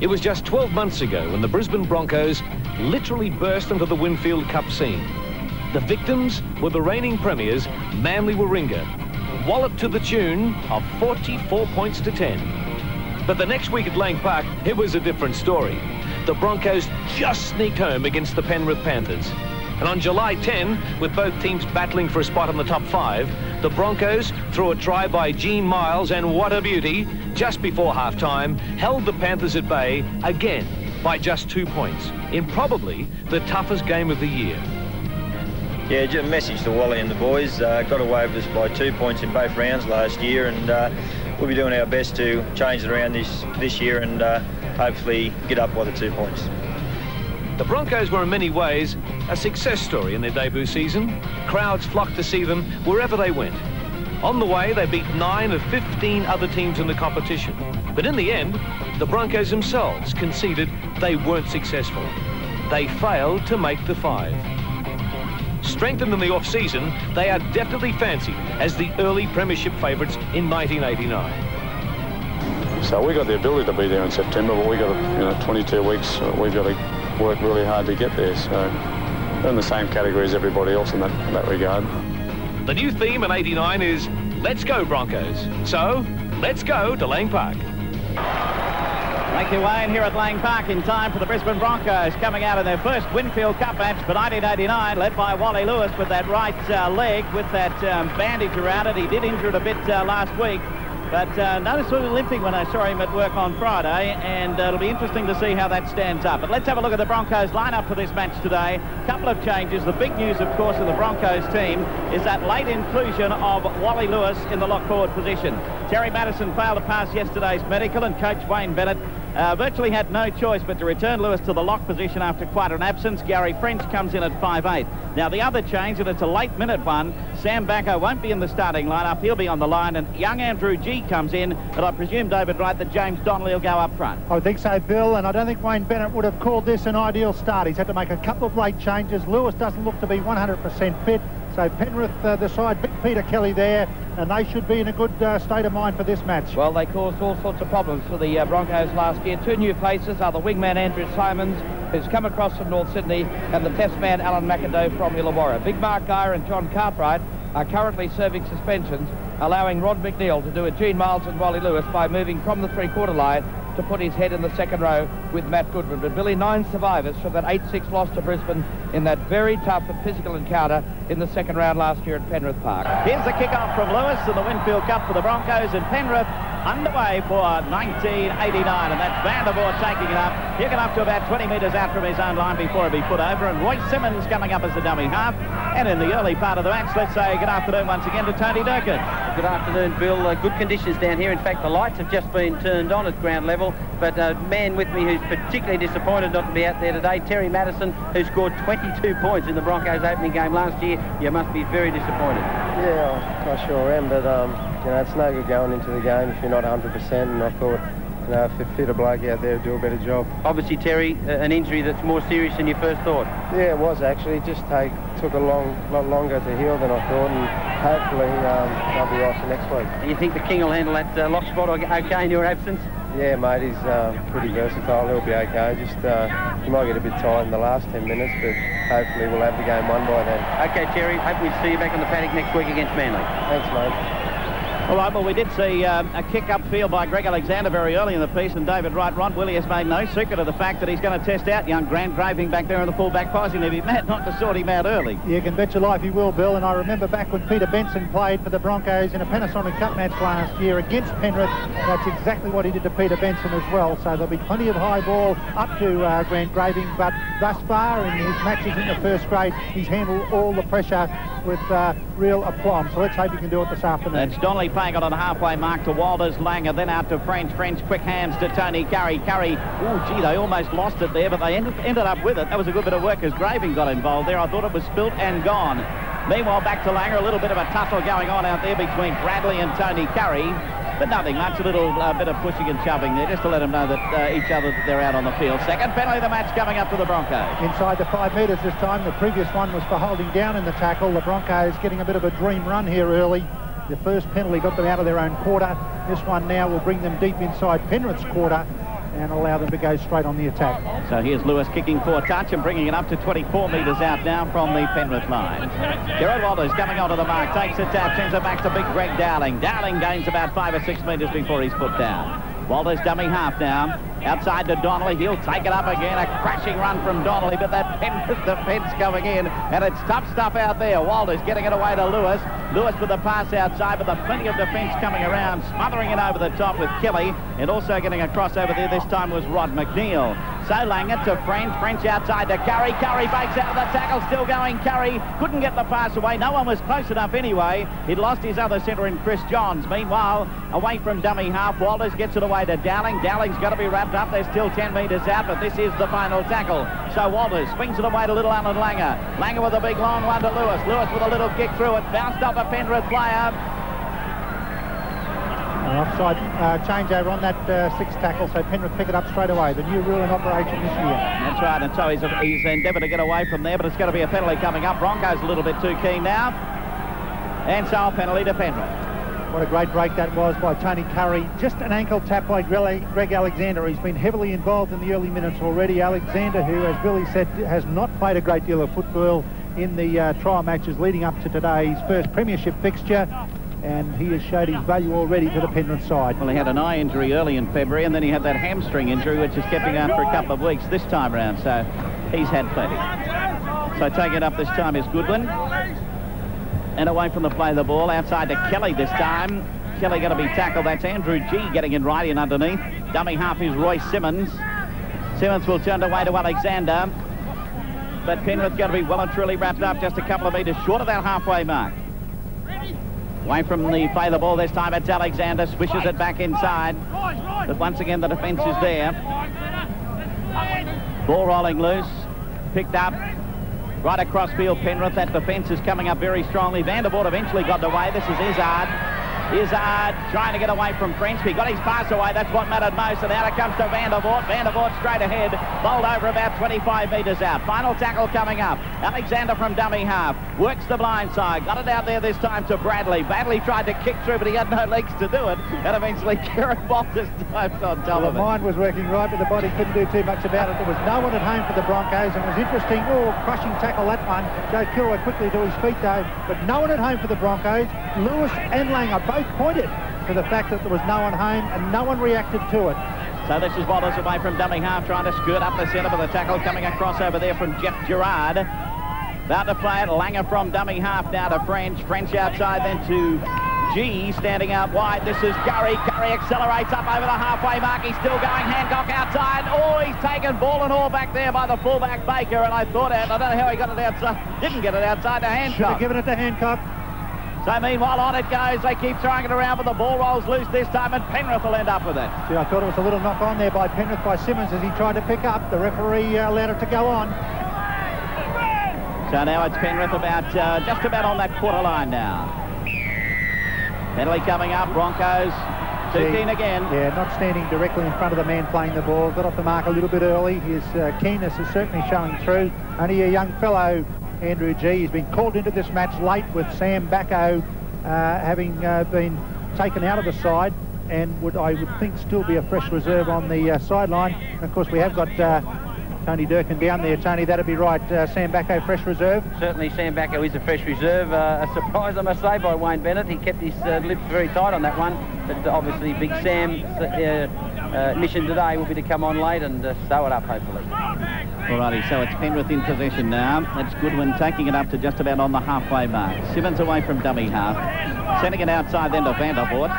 It was just 12 months ago when the Brisbane Broncos literally burst into the Winfield Cup scene. The victims were the reigning premiers, Manly Warringah, walloped to the tune of 44 points to 10. But the next week at Lang Park, it was a different story. The Broncos just sneaked home against the Penrith Panthers. And on July 10, with both teams battling for a spot in the top 5, the Broncos, through a try by Gene Miles, and what a beauty, just before half-time, held the Panthers at bay again by just 2 points, in probably the toughest game of the year. Yeah, just a message to Wally and the boys. Got away with us by 2 points in both rounds last year, and we'll be doing our best to change it around this year and hopefully get up by the 2 points. The Broncos were in many ways a success story in their debut season. Crowds flocked to see them wherever they went. On the way, they beat 9 of 15 other teams in the competition. But in the end, the Broncos themselves conceded they weren't successful. They failed to make the 5. Strengthened in the off-season, they are definitely fancied as the early premiership favourites in 1989. So we got the ability to be there in September, but we got 22 weeks. We've got to work really hard to get there. So we're in the same category as everybody else in that regard. The new theme in '89 is "Let's go Broncos." So let's go to Lang Park. Make their way in here at Lang Park in time for the Brisbane Broncos, coming out in their first Winfield Cup match for 1989, led by Wally Lewis with that right leg with that bandage around it. He did injure it a bit last week, but noticeably limping when I saw him at work on Friday, and it'll be interesting to see how that stands up. But let's have a look at the Broncos lineup for this match today. Couple of changes. The big news, of course, in the Broncos team is that late inclusion of Wally Lewis in the lock forward position. Terry Madison failed to pass yesterday's medical, and coach Wayne Bennett virtually had no choice but to return Lewis to the lock position after quite an absence. Gary French comes in at 5'8". Now the other change, and it's a late minute one, Sam Bacco won't be in the starting lineup. He'll be on the line, and young Andrew G comes in, and I presume, David Wright, that James Donnelly will go up front. I think so, Bill, and I don't think Wayne Bennett would have called this an ideal start. He's had to make a couple of late changes. Lewis doesn't look to be 100% fit. So Penrith decide Big Peter Kelly there, and they should be in a good state of mind for this match. Well, they caused all sorts of problems for the Broncos last year. 2 new faces are the wingman Andrew Simons, who's come across from North Sydney, and the test man Alan McIndoe from Illawarra. Big Mark Geyer and John Cartwright are currently serving suspensions, allowing Rod McNeil to do a Gene Miles and Wally Lewis by moving from the three-quarter line to put his head in the second row with Matt Goodwin. But Billy, 9 survivors from that 8-6 loss to Brisbane in that very tough and physical encounter in the second round last year at Penrith Park. Here's the kick-off from Lewis in the Winfield Cup for the Broncos, and Penrith underway for 1989, and that's Vandervoort taking it up. He'll get up to about 20 metres out from his own line before he'll be put over, and Royce Simmons coming up as the dummy half. And in the early part of the match, let's say good afternoon once again to Tony Durkin. Good afternoon, Bill. Good conditions down here. In fact, the lights have just been turned on at ground level, but a man with me who's particularly disappointed not to be out there today, Terry Madison, who scored 22 points in the Broncos opening game last year. You must be very disappointed. Yeah, I sure am, but it's no good going into the game if you're not 100%, and I thought, if you fit a bloke out there, do a better job. Obviously, Terry, an injury that's more serious than you first thought. Yeah, it was actually. It just took a lot longer to heal than I thought, and hopefully I'll be right for next week. Do you think the King will handle that lock spot okay in your absence? Yeah, mate, he's pretty versatile. He'll be okay. Just he might get a bit tired in the last 10 minutes, but hopefully we'll have the game won by then. Okay, Terry, hope we see you back on the paddock next week against Manly. Thanks, mate. All right, well, we did see a kick upfield by Greg Alexander very early in the piece, and David Wright, Ron Willie has made no secret of the fact that he's going to test out young Grant Graving back there in the full-back position. He'd be mad not to sort him out early. You can bet your life he will, Bill, and I remember back when Peter Benson played for the Broncos in a Panasonic Cup match last year against Penrith, that's exactly what he did to Peter Benson as well. So there'll be plenty of high ball up to Grant Graving, but thus far in his matches in the first grade, he's handled all the pressure with real aplomb. So let's hope he can do it this afternoon. That's Donnelly playing on a halfway mark to Walters, Langer, then out to French, quick hands to Tony Curry. Oh gee, they almost lost it there, but they ended up with it. That was a good bit of work as Graving got involved there. I thought it was spilt and gone. Meanwhile, back to Langer, a little bit of a tussle going on out there between Bradley and Tony Curry, but nothing much, a little bit of pushing and shoving there, just to let them know that they're out on the field. Second penalty of the match coming up to the Broncos. Inside the 5 metres this time. The previous one was for holding down in the tackle. The Broncos getting a bit of a dream run here early. The first penalty got them out of their own quarter. This one now will bring them deep inside Penrith's quarter. and allow them to go straight on the attack. So here's Lewis kicking for a touch and bringing it up to 24 metres out now from the Penrith line. Gerard Walters coming onto the mark, takes a tap, sends it back to big Greg Dowling. Dowling gains about 5 or 6 metres before he's put down. Walters dummy half now. Outside to Donnelly, he'll take it up again. A crashing run from Donnelly, but that Penrith defence going in, and it's tough stuff out there. Walters getting it away to Lewis. Lewis with the pass outside, but there's plenty of defence coming around, smothering it over the top with Kelly, and also getting a crossover there this time was Rod McNeil. So Langer to French. French outside to Curry. Curry bakes out of the tackle, still going. Curry couldn't get the pass away. No one was close enough anyway. He'd lost his other centre in Chris Johns. Meanwhile, away from dummy half, Walters gets it away to Dowling. Dowling's got to be wrapped up. They're still 10 metres out, but this is the final tackle. So Walters swings it away to little Alan Langer. Langer with a big long one to Lewis. Lewis with a little kick through it. Bounced off a Penrith player. An offside changeover on that sixth tackle, so Penrith pick it up straight away. The new rule in operation this year. That's right, and so he's endeavoured to get away from there, but it's going to be a penalty coming up. Broncos a little bit too keen now. And so a penalty to Penrith. What a great break that was by Tony Curry. Just an ankle tap by Greg Alexander. He's been heavily involved in the early minutes already. Alexander, who, as Billy said, has not played a great deal of football in the trial matches leading up to today's first premiership fixture. And he has showed his value already to the Penrith side. Well, he had an eye injury early in February, and then he had that hamstring injury, which has kept him out for a couple of weeks this time around, so he's had plenty. So taking it up this time is Goodwin. And away from the play of the ball, outside to Kelly this time. Kelly going to be tackled. That's Andrew G getting in right in underneath. Dummy half is Royce Simmons. Simmons will turn away to Alexander. But Penrith going to be well and truly wrapped up, just a couple of metres short of that halfway mark. Away from the play of the ball this time, it's Alexander, swishes it back inside. But once again, the defence is there. Ball rolling loose, picked up, right across field Penrith. That defence is coming up very strongly. Vandervoort eventually got away. This is Izzard. Izzard trying to get away from French. He got his pass away. That's what mattered most. And out it comes to Vandervoort. Vandervoort straight ahead. Bowled over about 25 metres out. Final tackle coming up. Alexander from dummy half. Works the blind side. Got it out there this time to Bradley. Bradley tried to kick through, but he had no legs to do it. And eventually Kieran Walters dived on top of it. The mind was working right, but the body couldn't do too much about it. There was no one at home for the Broncos. And it was interesting. Oh, crushing tackle that one. Joe Kilroy quickly to his feet though. But no one at home for the Broncos. Lewis and Langer both pointed to the fact that there was no one home and no one reacted to it. So this is Walters away from dummy half, trying to skirt up the centre, but the tackle coming across over there from Jeff Gerard. About to play it, Langer from dummy half now to French. French outside then to G, standing out wide. This is Curry. Curry accelerates up over the halfway mark. He's still going. Hancock outside. Oh, he's taken ball and all back there by the fullback Baker, and I don't know how he got it outside. Didn't get it outside to Hancock. Should have given it to Hancock. So meanwhile, on it goes. They keep throwing it around, but the ball rolls loose this time, and Penrith will end up with it. See, I thought it was a little knock on there by Penrith by Simmons as he tried to pick up. The referee allowed it to go on. So now it's Penrith about just about on that quarter line now. Penalty coming up. Broncos too keen again. Yeah, not standing directly in front of the man playing the ball. Got off the mark a little bit early. His keenness is certainly showing through. Only a young fellow, Andrew G. He's been called into this match late with Sam Bacco having been taken out of the side, and I would think still be a fresh reserve on the sideline. And of course we have got Tony Durkin down there. Tony, that'd be right. Sam Bacco, fresh reserve. Certainly Sam Bacco is a fresh reserve. A surprise, I must say, by Wayne Bennett. He kept his lips very tight on that one. But obviously Big Sam's mission today will be to come on late and sew it up, hopefully. Alrighty, so it's Penrith in possession now. That's Goodwin taking it up to just about on the halfway mark. Simmons away from dummy half. Sending it outside then to Vandervoort.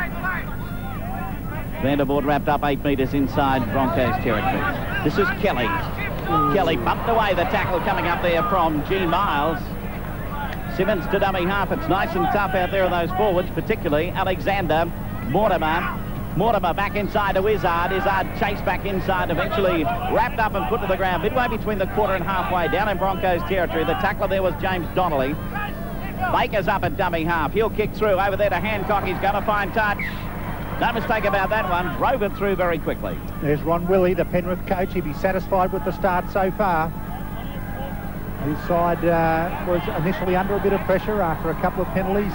Vandervoort wrapped up 8 metres inside Broncos territory. This is Kelly. Kelly bumped away the tackle coming up there from G. Miles. Simmons to dummy half. It's nice and tough out there on those forwards, particularly Alexander, Mortimer. Mortimer back inside to Izzard. Izzard chased back inside, eventually wrapped up and put to the ground. Midway between the quarter and halfway, down in Broncos territory. The tackler there was James Donnelly. Baker's up at dummy half. He'll kick through. Over there to Hancock. He's going to find touch. No mistake about that one. Drove it through very quickly. There's Ron Willey, the Penrith coach. He'd be satisfied with the start so far. His side was initially under a bit of pressure after a couple of penalties,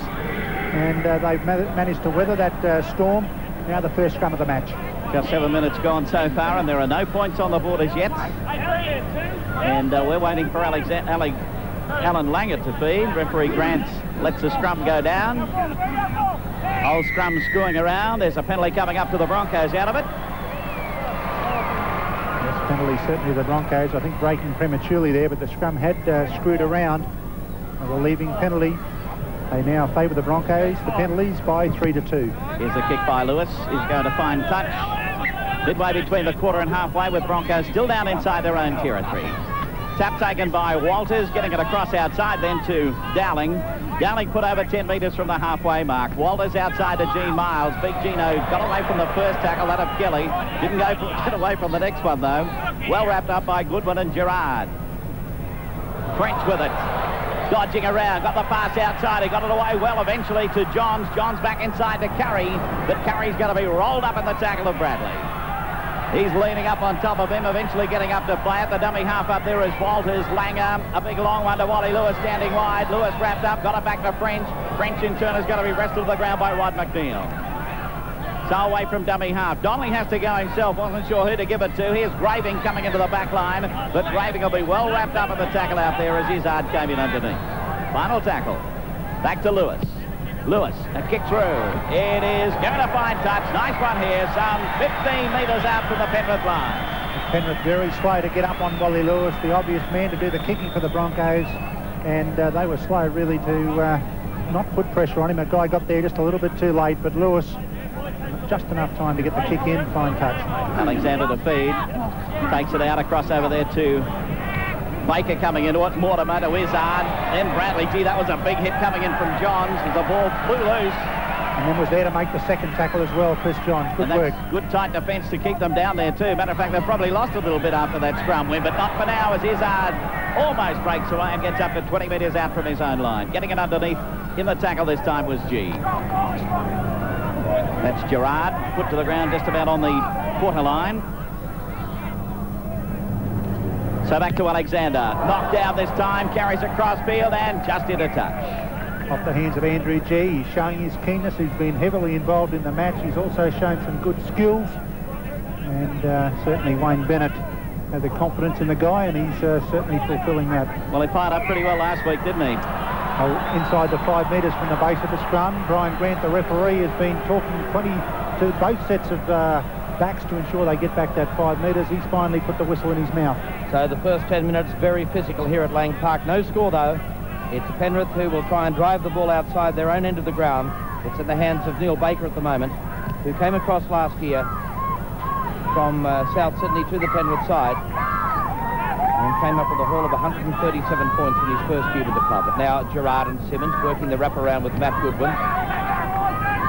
and they've managed to weather that storm. Now the first scrum of the match. Just 7 minutes gone so far, and there are no points on the board as yet. And we're waiting for Alan Langer to feed. Referee Grant lets the scrum go down. Old scrum screwing around. There's a penalty coming up to the Broncos out of it. Yes, penalty certainly the Broncos. I think breaking prematurely there, but the scrum had screwed around. A relieving penalty. They now favour the Broncos, the penalties, by 3-2. Here's a kick by Lewis. He's going to find touch. Midway between the quarter and halfway, with Broncos still down inside their own territory. Tap taken by Walters, getting it across outside then to Dowling. Dowling put over 10 metres from the halfway mark. Walters outside to Gene Miles. Big Gino got away from the first tackle, that of Kelly. Didn't get away from the next one, though. Well wrapped up by Goodwin and Gerard. French with it. Dodging around, got the pass outside. He got it away well eventually to Johns. Johns back inside to Curry, but Curry's going to be rolled up in the tackle of Bradley. He's leaning up on top of him, eventually getting up to play it. The dummy half up there is Walters. Langer, a big long one to Wally Lewis standing wide. Lewis wrapped up, got it back to French. French in turn is going to be wrestled to the ground by Rod McNeil. So away from dummy half. Donnelly has to go himself. Wasn't sure who to give it to. Here's Graving coming into the back line, but Graving will be well wrapped up in the tackle out there as Izzard came in underneath. Final tackle. Back to Lewis. Lewis, a kick through. It is going to find touch. Nice one here. Some 15 metres out from the Penrith line. Penrith very slow to get up on Wally Lewis, the obvious man to do the kicking for the Broncos, and they were slow really to not put pressure on him. A guy got there just a little bit too late, but Lewis, just enough time to get the kick in, fine touch. Alexander to feed. Takes it out across over there to Baker coming into it. Mortimer to Izzard. Then Bradley. Gee, that was a big hit coming in from Johns as the ball flew loose. And then was there to make the second tackle as well, Chris Johns. Good work. Good tight defence to keep them down there too. Matter of fact, they've probably lost a little bit after that scrum win, but not for now as Izzard almost breaks away and gets up to 20 metres out from his own line. Getting it underneath in the tackle this time was G. That's Gerard, put to the ground just about on the quarter line. So back to Alexander. Knocked down this time, carries across field and just in a touch. Off the hands of Andrew G. He's showing his keenness. He's been heavily involved in the match. He's also shown some good skills. And certainly Wayne Bennett has the confidence in the guy, and he's certainly fulfilling that. Well, he fired up pretty well last week, didn't he? Inside the 5 metres from the base of the scrum, Brian Grant, the referee, has been talking to both sets of backs to ensure they get back that 5 metres. He's finally put the whistle in his mouth. So the first 10 minutes very physical here at Lang Park. No score though. It's Penrith who will try and drive the ball outside their own end of the ground. It's in the hands of Neil Baker at the moment, who came across last year from South Sydney to the Penrith side and came up with a haul of 137 points in his first year with the club. But now Gerard and Simmons working the wraparound with Matt Goodwin.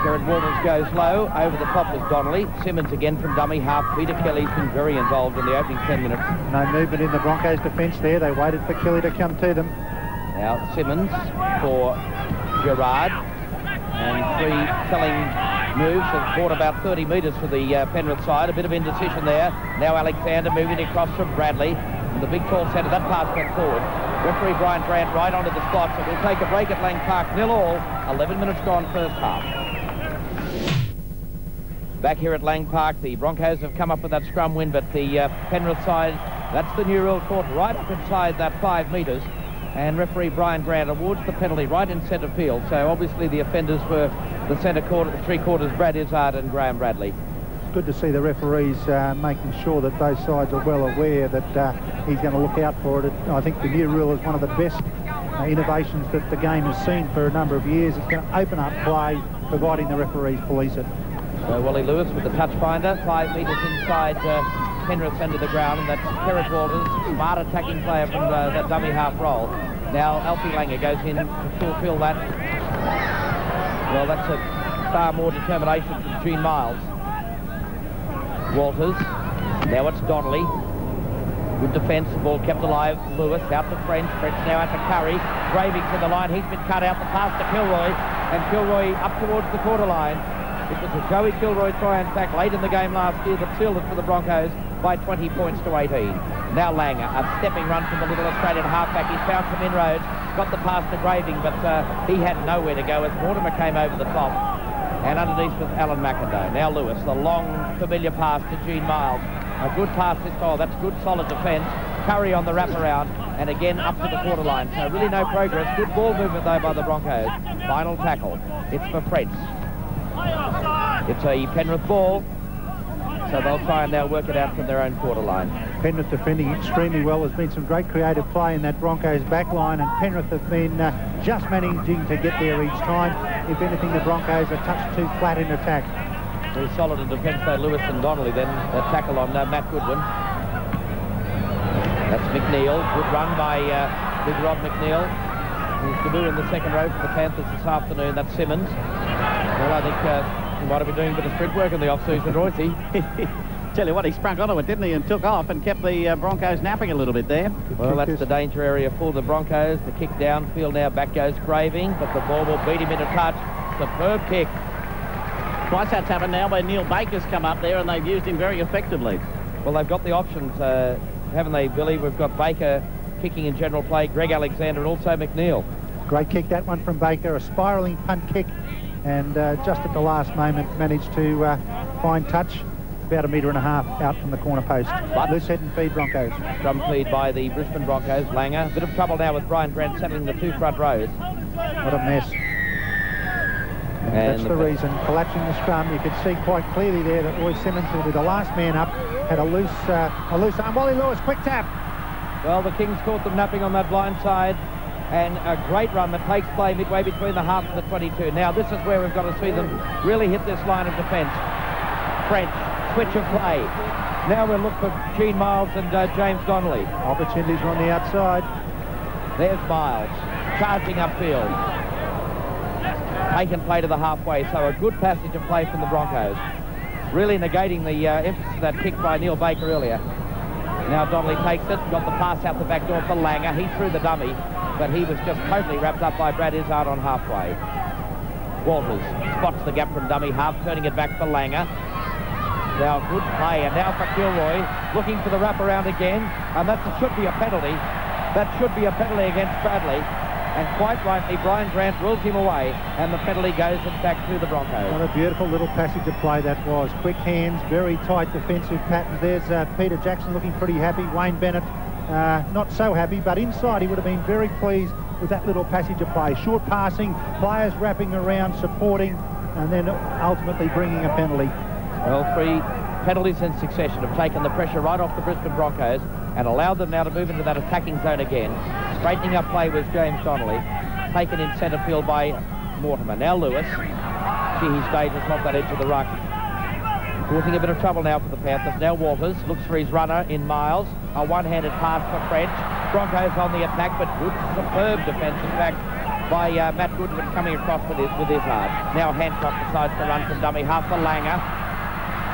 Gerard Walters goes low. Over the top was Donnelly. Simmons again from dummy half. Peter Kelly's been very involved in the opening 10 minutes. No movement in the Broncos' defence there. They waited for Kelly to come to them. Now Simmons for Gerard. And 3 telling moves have brought about 30 metres for the Penrith side. A bit of indecision there. Now Alexander moving across from Bradley. And the big tall centre, that pass went forward. Referee Brian Grant right onto the spot. So we'll take a break at Lang Park. 0-all. 11 minutes gone first half. Back here at Lang Park, the Broncos have come up with that scrum win, but the Penrith side, that's the new rule, caught right up inside that 5 metres. And referee Brian Grant awards the penalty right in centre field. So obviously the offenders were the centre quarter, the 3 quarters, Brad Izzard and Graham Bradley. It's good to see the referees making sure that both sides are well aware that he's going to look out for it. I think the new rule is one of the best innovations that the game has seen for a number of years. It's going to open up play, providing the referees police it. So Wally Lewis with the touch finder, 5 metres inside Penrith's end of the ground, and that's Gerard Walters, smart attacking player from that dummy half roll. Now Alfie Langer goes in to fulfil that. Well, that's a far more determination from Gene Miles. Walters, now it's Donnelly. Good defence, the ball kept alive. Lewis out to French, French now out to Curry. Graving to the line, he's been cut out, the pass to Kilroy, and Kilroy up towards the quarter line. It was a Joey Kilroy try and sack late in the game last year that sealed it for the Broncos by 20 points to 18. Now Langer, a stepping run from the little Australian halfback. He's found some inroads, got the pass to Graving, but he had nowhere to go as Mortimer came over the top. And underneath with Alan McIndoe. Now Lewis, the long, familiar pass to Gene Miles. A good pass this time. That's good, solid defence. Curry on the wraparound, and again up to the quarter line. So really no progress. Good ball movement, though, by the Broncos. Final tackle. It's for French. It's a Penrith ball, so they'll try and now work it out from their own quarter line. Penrith defending extremely well. There's been some great creative play in that Broncos back line, and Penrith have been just managing to get there each time. If anything, the Broncos are touched too flat in attack. Very solid in defence, though, Lewis and Donnelly. Then the tackle on Matt Goodwin. That's McNeil. Good run by Big Rod McNeil. He's debut in the second row for the Panthers this afternoon. That's Simmons. Well, I think he might have been doing a bit of sprint work in the off-season, Royce. Tell you what, he sprung onto it, didn't he, and took off and kept the Broncos napping a little bit there. Well, that's the danger area for the Broncos. The kick downfield now, back goes Graving, but the ball will beat him in a touch. Superb kick. Twice that's happened now where Neil Baker's come up there and they've used him very effectively. Well, they've got the options, haven't they, Billy? We've got Baker kicking in general play, Greg Alexander, and also McNeil. Great kick, that one from Baker, a spiralling punt kick, and just at the last moment managed to find touch about 1.5 metres out from the corner post. But loose head and feed Broncos. Scrum feed by the Brisbane Broncos. Langer, bit of trouble now with Brian Grant settling the two front rows. What a mess. And that's the reason, collapsing the scrum. You could see quite clearly there that Roy Simmons, who was the last man up, had a loose arm. Wally Lewis, quick tap. Well, the Kings caught them napping on that blind side, and a great run that takes play midway between the half and the 22. Now, this is where we've got to see them really hit this line of defence. French, switch of play. Now we'll look for Gene Miles and James Donnelly. Opportunities are on the outside. There's Miles, charging upfield. Taken play to the halfway, so a good passage of play from the Broncos. Really negating the emphasis of that kick by Neil Baker earlier. Now Donnelly takes it, got the pass out the back door for Langer. He threw the dummy, but he was just totally wrapped up by Brad Izzard on halfway. Walters spots the gap from dummy half, turning it back for Langer. Now good play, and now for Kilroy, looking for the wraparound again, and that should be a penalty. That should be a penalty against Bradley. And quite rightly, Brian Grant rules him away, and the penalty goes back to the Broncos. What a beautiful little passage of play that was. Quick hands, very tight defensive patterns. There's Peter Jackson looking pretty happy. Wayne Bennett not so happy, but inside he would have been very pleased with that little passage of play. Short passing, players wrapping around, supporting, and then ultimately bringing a penalty. Well, 3 penalties in succession have taken the pressure right off the Brisbane Broncos and allowed them now to move into that attacking zone again. Straightening up play was James Donnelly, taken in centre field by Mortimer. Now Lewis. Gee, he stays just off that edge of the ruck. Causing a bit of trouble now for the Panthers. Now Walters looks for his runner in Miles. A one-handed pass for French. Broncos on the attack, but good, superb defence, in fact, by Matt Goodwin coming across with Izzard. Now Hancock decides to run from dummy half for Langer.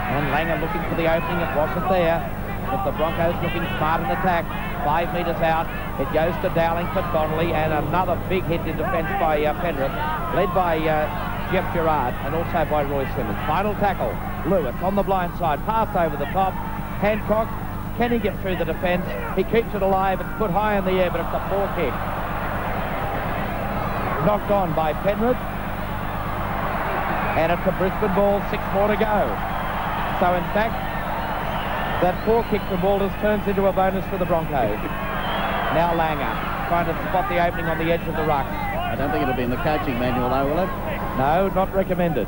And Langer looking for the opening. It wasn't there. But the Broncos looking smart in attack. 5 metres out. It goes to Dowling for Donnelly, and another big hit in defence by Penrith, led by Jeff Gerard and also by Roy Simmons. Final tackle. Lewis on the blind side. Pass over the top. Hancock. Can he get through the defence? He keeps it alive. It's put high in the air, but it's a poor kick. Knocked on by Penrith. And it's a Brisbane ball. 6 more to go. So, in fact, that poor kick from Walters turns into a bonus for the Broncos. Now Langer, trying to spot the opening on the edge of the ruck. I don't think it'll be in the coaching manual, though, will it? No, not recommended.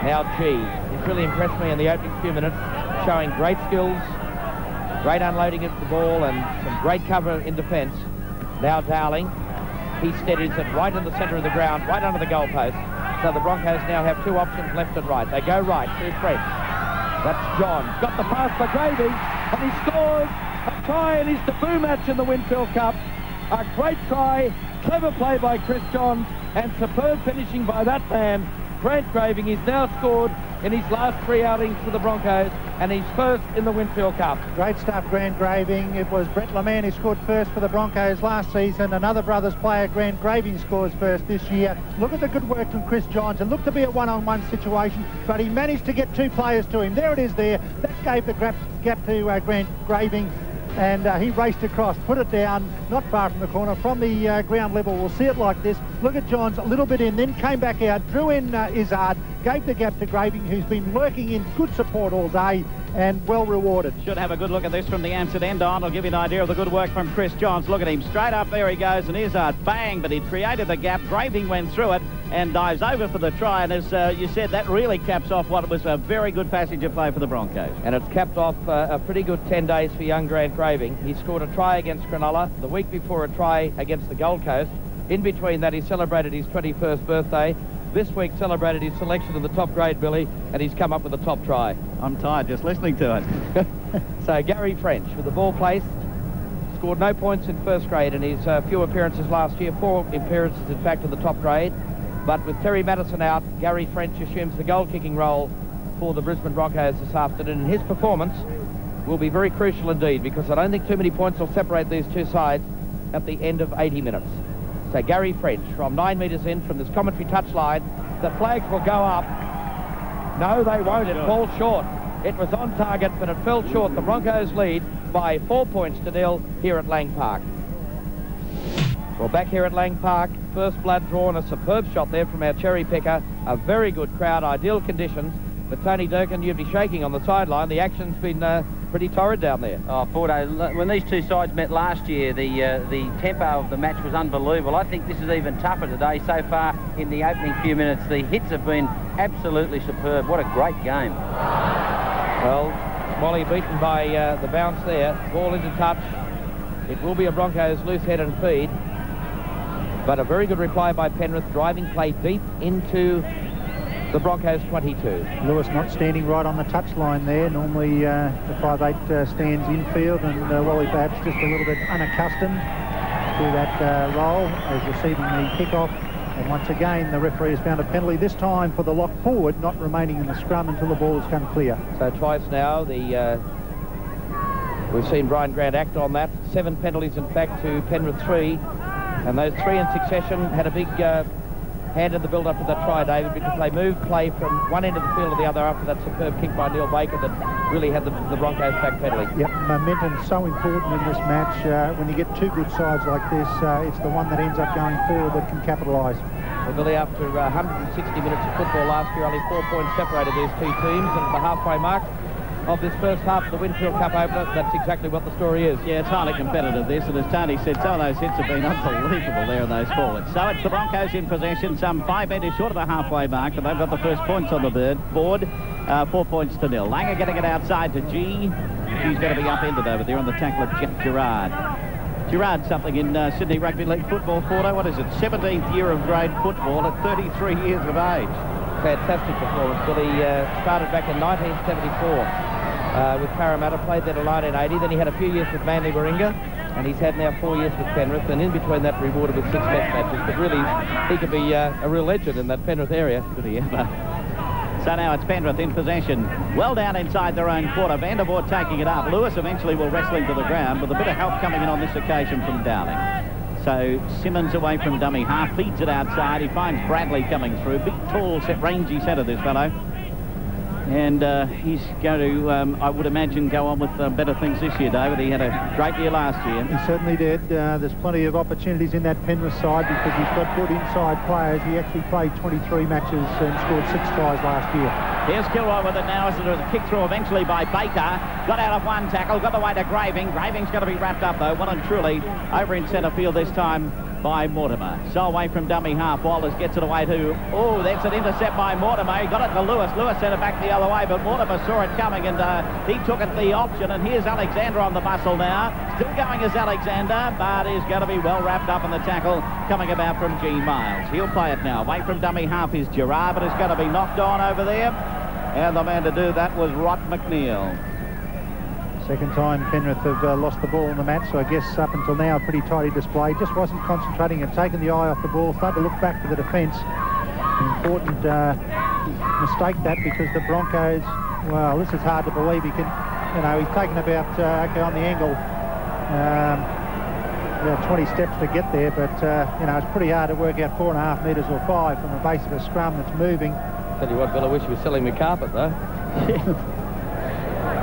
Now G. He's really impressed me in the opening few minutes, showing great skills, great unloading of the ball, and some great cover in defence. Now Dowling. He steadies it right in the centre of the ground, right under the goalpost. So the Broncos now have 2 options, left and right. They go right through French. That's John. Got the pass for Gravy, and he scores a try in his debut match in the Winfield Cup. A great try, clever play by Chris Johns, and superb finishing by that man, Grant Graving. He's now scored in his last 3 outings for the Broncos, and he's first in the Winfield Cup. Great stuff, Grant Graving. It was Brett Leman who scored first for the Broncos last season. Another Brothers player, Grant Graving, scores first this year. Look at the good work from Chris Johns. It looked to be a one-on-one situation, but he managed to get 2 players to him. There it is there. That gave the gap to Grant Graving, and he raced across, put it down, not far from the corner, from the ground level. We'll see it like this. Look at Johns, a little bit in, then came back out, drew in Izzard, gave the gap to Graving, who's been lurking in good support all day and well rewarded. Should have a good look at this from the Ansett end on. I'll give you an idea of the good work from Chris Johns. Look at him, straight up there he goes, and here's a bang, but he created the gap. Graving went through it and dives over for the try, and as you said, that really caps off what was a very good passage of play for the Broncos. And it's capped off a pretty good 10 days for young Grant Graving. He scored a try against Cronulla, the week before a try against the Gold Coast. In between that, he celebrated his 21st birthday. This week celebrated his selection in the top grade, Billy, and he's come up with a top try. I'm tired just listening to it. So Gary French with the ball placed, scored no points in first grade in his few appearances last year, 4 appearances in fact in the top grade. But with Terry Madison out, Gary French assumes the goal-kicking role for the Brisbane Broncos this afternoon, and his performance will be very crucial indeed, because I don't think too many points will separate these two sides at the end of 80 minutes. So Gary French from 9 metres in from this commentary touchline. The flags will go up. No, they won't. It falls short. It was on target, but it fell short. The Broncos lead by 4 points to 0 here at Lang Park. Well, back here at Lang Park, first blood drawn, a superb shot there from our cherry picker. A very good crowd, ideal conditions. But Tony Durkin, you'd be shaking on the sideline. The action's been pretty torrid down there. Oh, Fordo, when these two sides met last year, the tempo of the match was unbelievable. I think this is even tougher today. So far in the opening few minutes, the hits have been absolutely superb. What a great game. Well, Wally beaten by the bounce there. Ball into touch. It will be a Broncos loose head and feed. But a very good reply by Penrith, driving play deep into the Broncos 22. Lewis not standing right on the touchline there. Normally the 5'8" stands infield, and Wally perhaps just a little bit unaccustomed to that role as receiving the kickoff. And once again, the referee has found a penalty, this time for the lock forward, not remaining in the scrum until the ball has come clear. So twice now, we've seen Brian Grant act on that. 7 penalties, in fact, to Penrith 3. And those 3 in succession had a big hand in the build-up to that try, David, because they moved play from one end of the field to the other after that superb kick by Neil Baker that really had the Broncos back pedaling. Yep, momentum's so important in this match. When you get 2 good sides like this, it's the one that ends up going forward that can capitalise. Well, Billy, after 160 minutes of football last year, only 4 points separated these two teams, and at the halfway mark of this first half of the Winfield Cup opener, that's exactly what the story is. Yeah, it's highly competitive, this, and as Tony said, some of those hits have been unbelievable there in those forwards. So it's the Broncos in possession, some 5 metres short of the halfway mark, but they've got the first points on the board, 4 points to 0. Langer getting it outside to G. He's going to be upended over there on the tackle of Jeff Gerard. Gerard, something in Sydney Rugby League football, Fordo. What is it, 17th year of grade football at 33 years of age. Fantastic performance. Billy started back in 1974 with Parramatta, played there to 1980. Then he had a few years with Manly Warringah, and he's had now 4 years with Penrith, and in between that rewarded with 6 Test matches. But really, he could be a real legend in that Penrith area. Could he ever? So now it's Penrith in possession. Well down inside their own quarter. Vandervoort taking it up. Lewis eventually will wrestle him to the ground with a bit of help coming in on this occasion from Downing. So Simmons away from dummy half, feeds it outside. He finds Bradley coming through. Big, tall, rangy centre, this fellow. And he's going to, I would imagine, go on with better things this year, David. He had a great year last year. He certainly did. There's plenty of opportunities in that Penrith side because he's got good inside players. He actually played 23 matches and scored 6 tries last year. Here's Kilroy with it now as it was a kick through eventually by Baker. Got out of one tackle, got the way to Graving. Graving's going to be wrapped up, though, well and truly, over in centre field this time by Mortimer. So away from dummy half, Walters gets it away to, oh, that's an intercept by Mortimer. He got it to Lewis. Lewis sent it back the other way, but Mortimer saw it coming and he took it the option. And here's Alexander on the muscle now. Still going as Alexander, but is going to be well wrapped up in the tackle coming about from G. Miles. He'll play it now. Away from dummy half is Gerard, but it's going to be knocked on over there. And the man to do that was Rott McNeil. Second time Penrith have lost the ball in the match, so I guess up until now a pretty tidy display. Just wasn't concentrating and taking the eye off the ball, started to look back to the defence. Important mistake that, because the Broncos, well, this is hard to believe. He can, you know, he's taken about, okay, on the angle, 20 steps to get there, but, you know, it's pretty hard to work out 4.5 metres or 5 from the base of a scrum that's moving. Tell you what, Bill, I wish you were selling me carpet, though.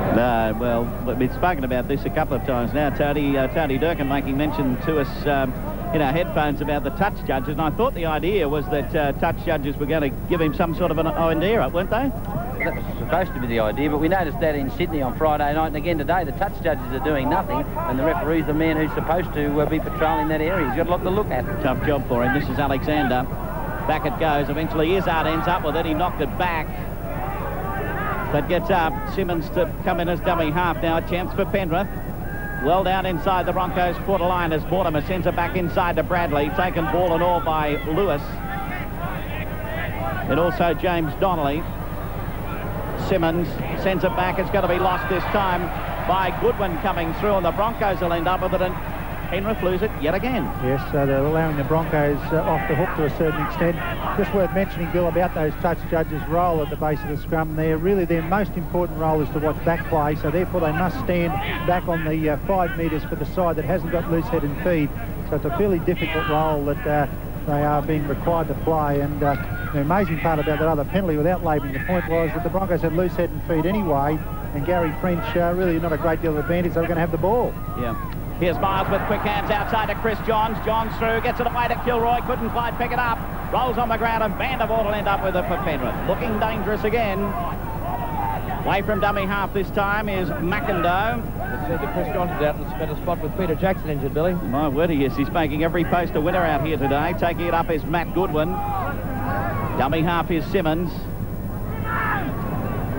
No, well, we've spoken about this a couple of times now. Tony Durkin making mention to us in our headphones about the touch judges, and I thought the idea was that touch judges were going to give him some sort of an idea, weren't they? Well, that was supposed to be the idea, but we noticed that in Sydney on Friday night, and again today, the touch judges are doing nothing, and the referee's the man who's supposed to be patrolling that area. He's got a lot to look at. Tough job for him. This is Alexander. Back it goes. Eventually, Izzard ends up with it. He knocked it back. But gets up. Simmons to come in as dummy half now. A chance for Penrith. Well down inside the Broncos quarter line as Mortimer sends it back inside to Bradley. Taken ball and all by Lewis. And also James Donnelly. Simmons sends it back. It's going to be lost this time by Goodwin coming through, and the Broncos will end up with it, and Penrith lose it yet again. Yes, so they're allowing the Broncos off the hook to a certain extent. Just worth mentioning, Bill, about those touch judges' role at the base of the scrum. Really their most important role is to watch back play, so therefore they must stand back on the 5 metres for the side that hasn't got loose head and feed. So it's a fairly difficult role that they are being required to play. And the amazing part about that other penalty, without labelling the point, was that the Broncos had loose head and feed anyway, and Gary French really not a great deal of advantage. They were going to have the ball. Yeah. Here's Miles with quick hands outside to Chris Johns. Johns through, gets it away to Kilroy. Couldn't quite pick it up. Rolls on the ground, and Vandervoort will end up with it for Penrith. Looking dangerous again. Away from dummy half this time is McIndoe. It said that Chris Johns is out in the better spot with Peter Jackson injured, Billy. My word, he is. He's making every post a winner out here today. Taking it up is Matt Goodwin. Dummy half is Simmons.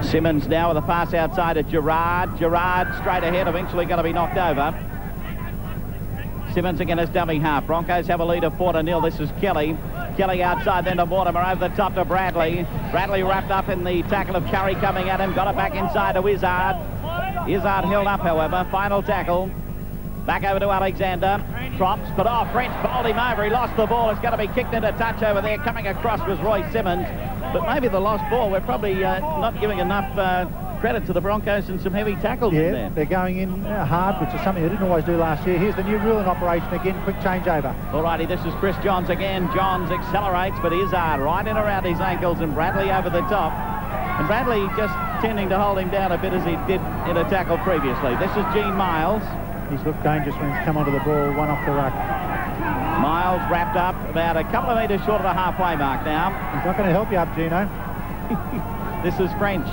Simmons now with a pass outside to Gerard. Gerard straight ahead, eventually going to be knocked over. Simmons again as dummy half. Broncos have a lead of 4-0. This is Kelly. Kelly outside, then to Mortimer, over the top to Bradley. Bradley wrapped up in the tackle of Curry coming at him. Got it back inside to Izzard. Izzard held up, however. Final tackle. Back over to Alexander. Drops, but French bowled him over. He lost the ball. It's going to be kicked into touch over there. Coming across was Roy Simmons. But maybe the lost ball. We're probably not giving enough credit to the Broncos and some heavy tackles in there. They're going in hard, which is something they didn't always do last year. Here's the new rule in operation again. Quick changeover. Alrighty, this is Chris Johns again. Johns accelerates, but Izzard right in around his ankles, and Bradley over the top. And Bradley just tending to hold him down a bit as he did in a tackle previously. This is Gene Miles. He's looked dangerous when he's come onto the ball, one off the ruck. Miles wrapped up about a couple of metres short of the halfway mark now. He's not going to help you up, Gino. This is French.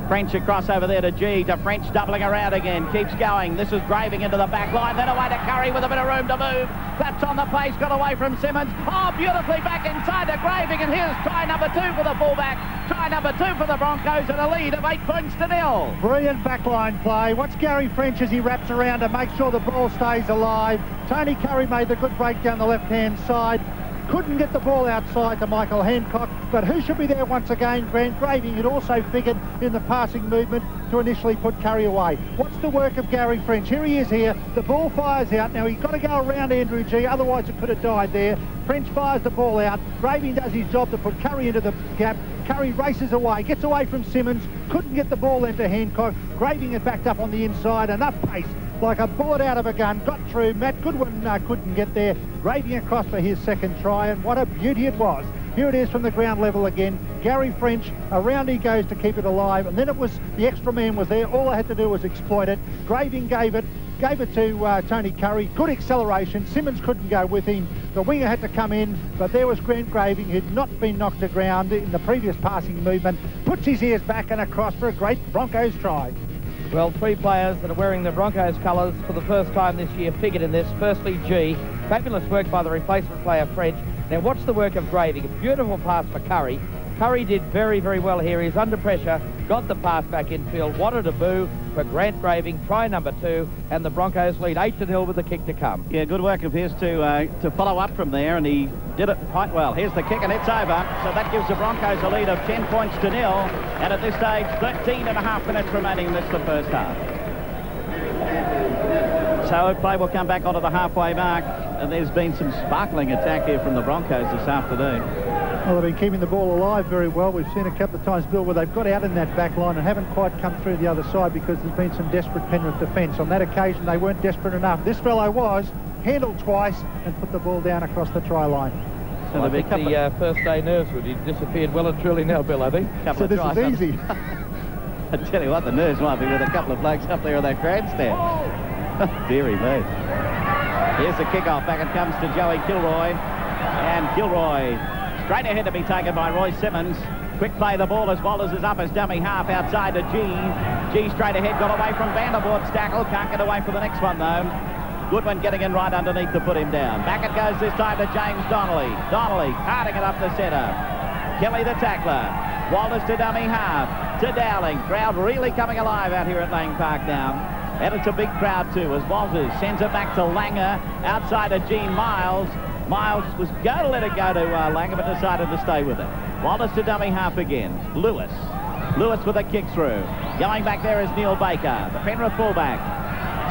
French across over there to G, to French doubling around again, keeps going. This is Graving into the back line, then away to Curry with a bit of room to move. Claps on the pace, got away from Simmons. Oh, beautifully back inside to Graving, and here's try number 2 for the fullback. Try number 2 for the Broncos, and a lead of 8 points to 0. Brilliant backline play. Watch Gary French as he wraps around to make sure the ball stays alive. Tony Curry made the good break down the left-hand side. Couldn't get the ball outside to Michael Hancock, but who should be there once again? Grant Graving had also figured in the passing movement to initially put Curry away. What's the work of Gary French? Here he is here. The ball fires out. Now, he's got to go around Andrew G, otherwise it could have died there. French fires the ball out. Graving does his job to put Curry into the gap. Curry races away, gets away from Simmons, couldn't get the ball into Hancock. Graving it backed up on the inside, enough pace. Like a bullet out of a gun, got through. Matt Goodwin couldn't get there. Graving across for his second try, and what a beauty it was. Here it is from the ground level again. Gary French, around he goes to keep it alive, and then it was the extra man was there. All I had to do was exploit it. Graving gave it to Tony Curry. Good acceleration. Simmons couldn't go with him. The winger had to come in, but there was Grant Graving, who'd not been knocked to ground in the previous passing movement. Puts his ears back and across for a great Broncos try. Well, 3 players that are wearing the Broncos colours for the first time this year figured in this. Firstly, G. Fabulous work by the replacement player, French. Now, watch the work of Graving. A beautiful pass for Curry. Curry did very, very well here. He's under pressure, got the pass back infield. What a debut for Grant Graving, try number 2, and the Broncos lead 8-0 with the kick to come. Yeah, good work of his to follow up from there, and he did it quite well. Here's the kick, and it's over. So that gives the Broncos a lead of 10 points to 0, and at this stage, 13.5 minutes remaining in this the first half. So play will come back onto the halfway mark, and there's been some sparkling attack here from the Broncos this afternoon. Well, they've been keeping the ball alive very well. We've seen a couple of times, Bill, where they've got out in that back line and haven't quite come through the other side because there's been some desperate Penrith defence. On that occasion, they weren't desperate enough. This fellow was, handled twice and put the ball down across the try line. So I think the first day nerves would have disappeared well and truly now, Bill, I think. So this is easy. I tell you what, the nerves might be with a couple of blokes up there on that grandstand. Deary me. Here's the kickoff. Back it comes to Joey Kilroy. And Kilroy straight ahead to be taken by Roy Simmons. Quick play the ball as Walters is up as dummy half outside to G. G straight ahead, got away from Vandervoort's tackle. Can't get away for the next one though. Goodwin getting in right underneath to put him down. Back it goes this time to James Donnelly. Donnelly carting it up the centre. Kelly the tackler. Walters to dummy half. To Dowling. Crowd really coming alive out here at Lang Park now. And it's a big crowd too as Walters sends it back to Langer. Outside to Gene Miles. Miles was going to let it go to Langer but decided to stay with it. Walters to dummy half again. Lewis. Lewis with a kick through. Going back there is Neil Baker, the Penrith fullback.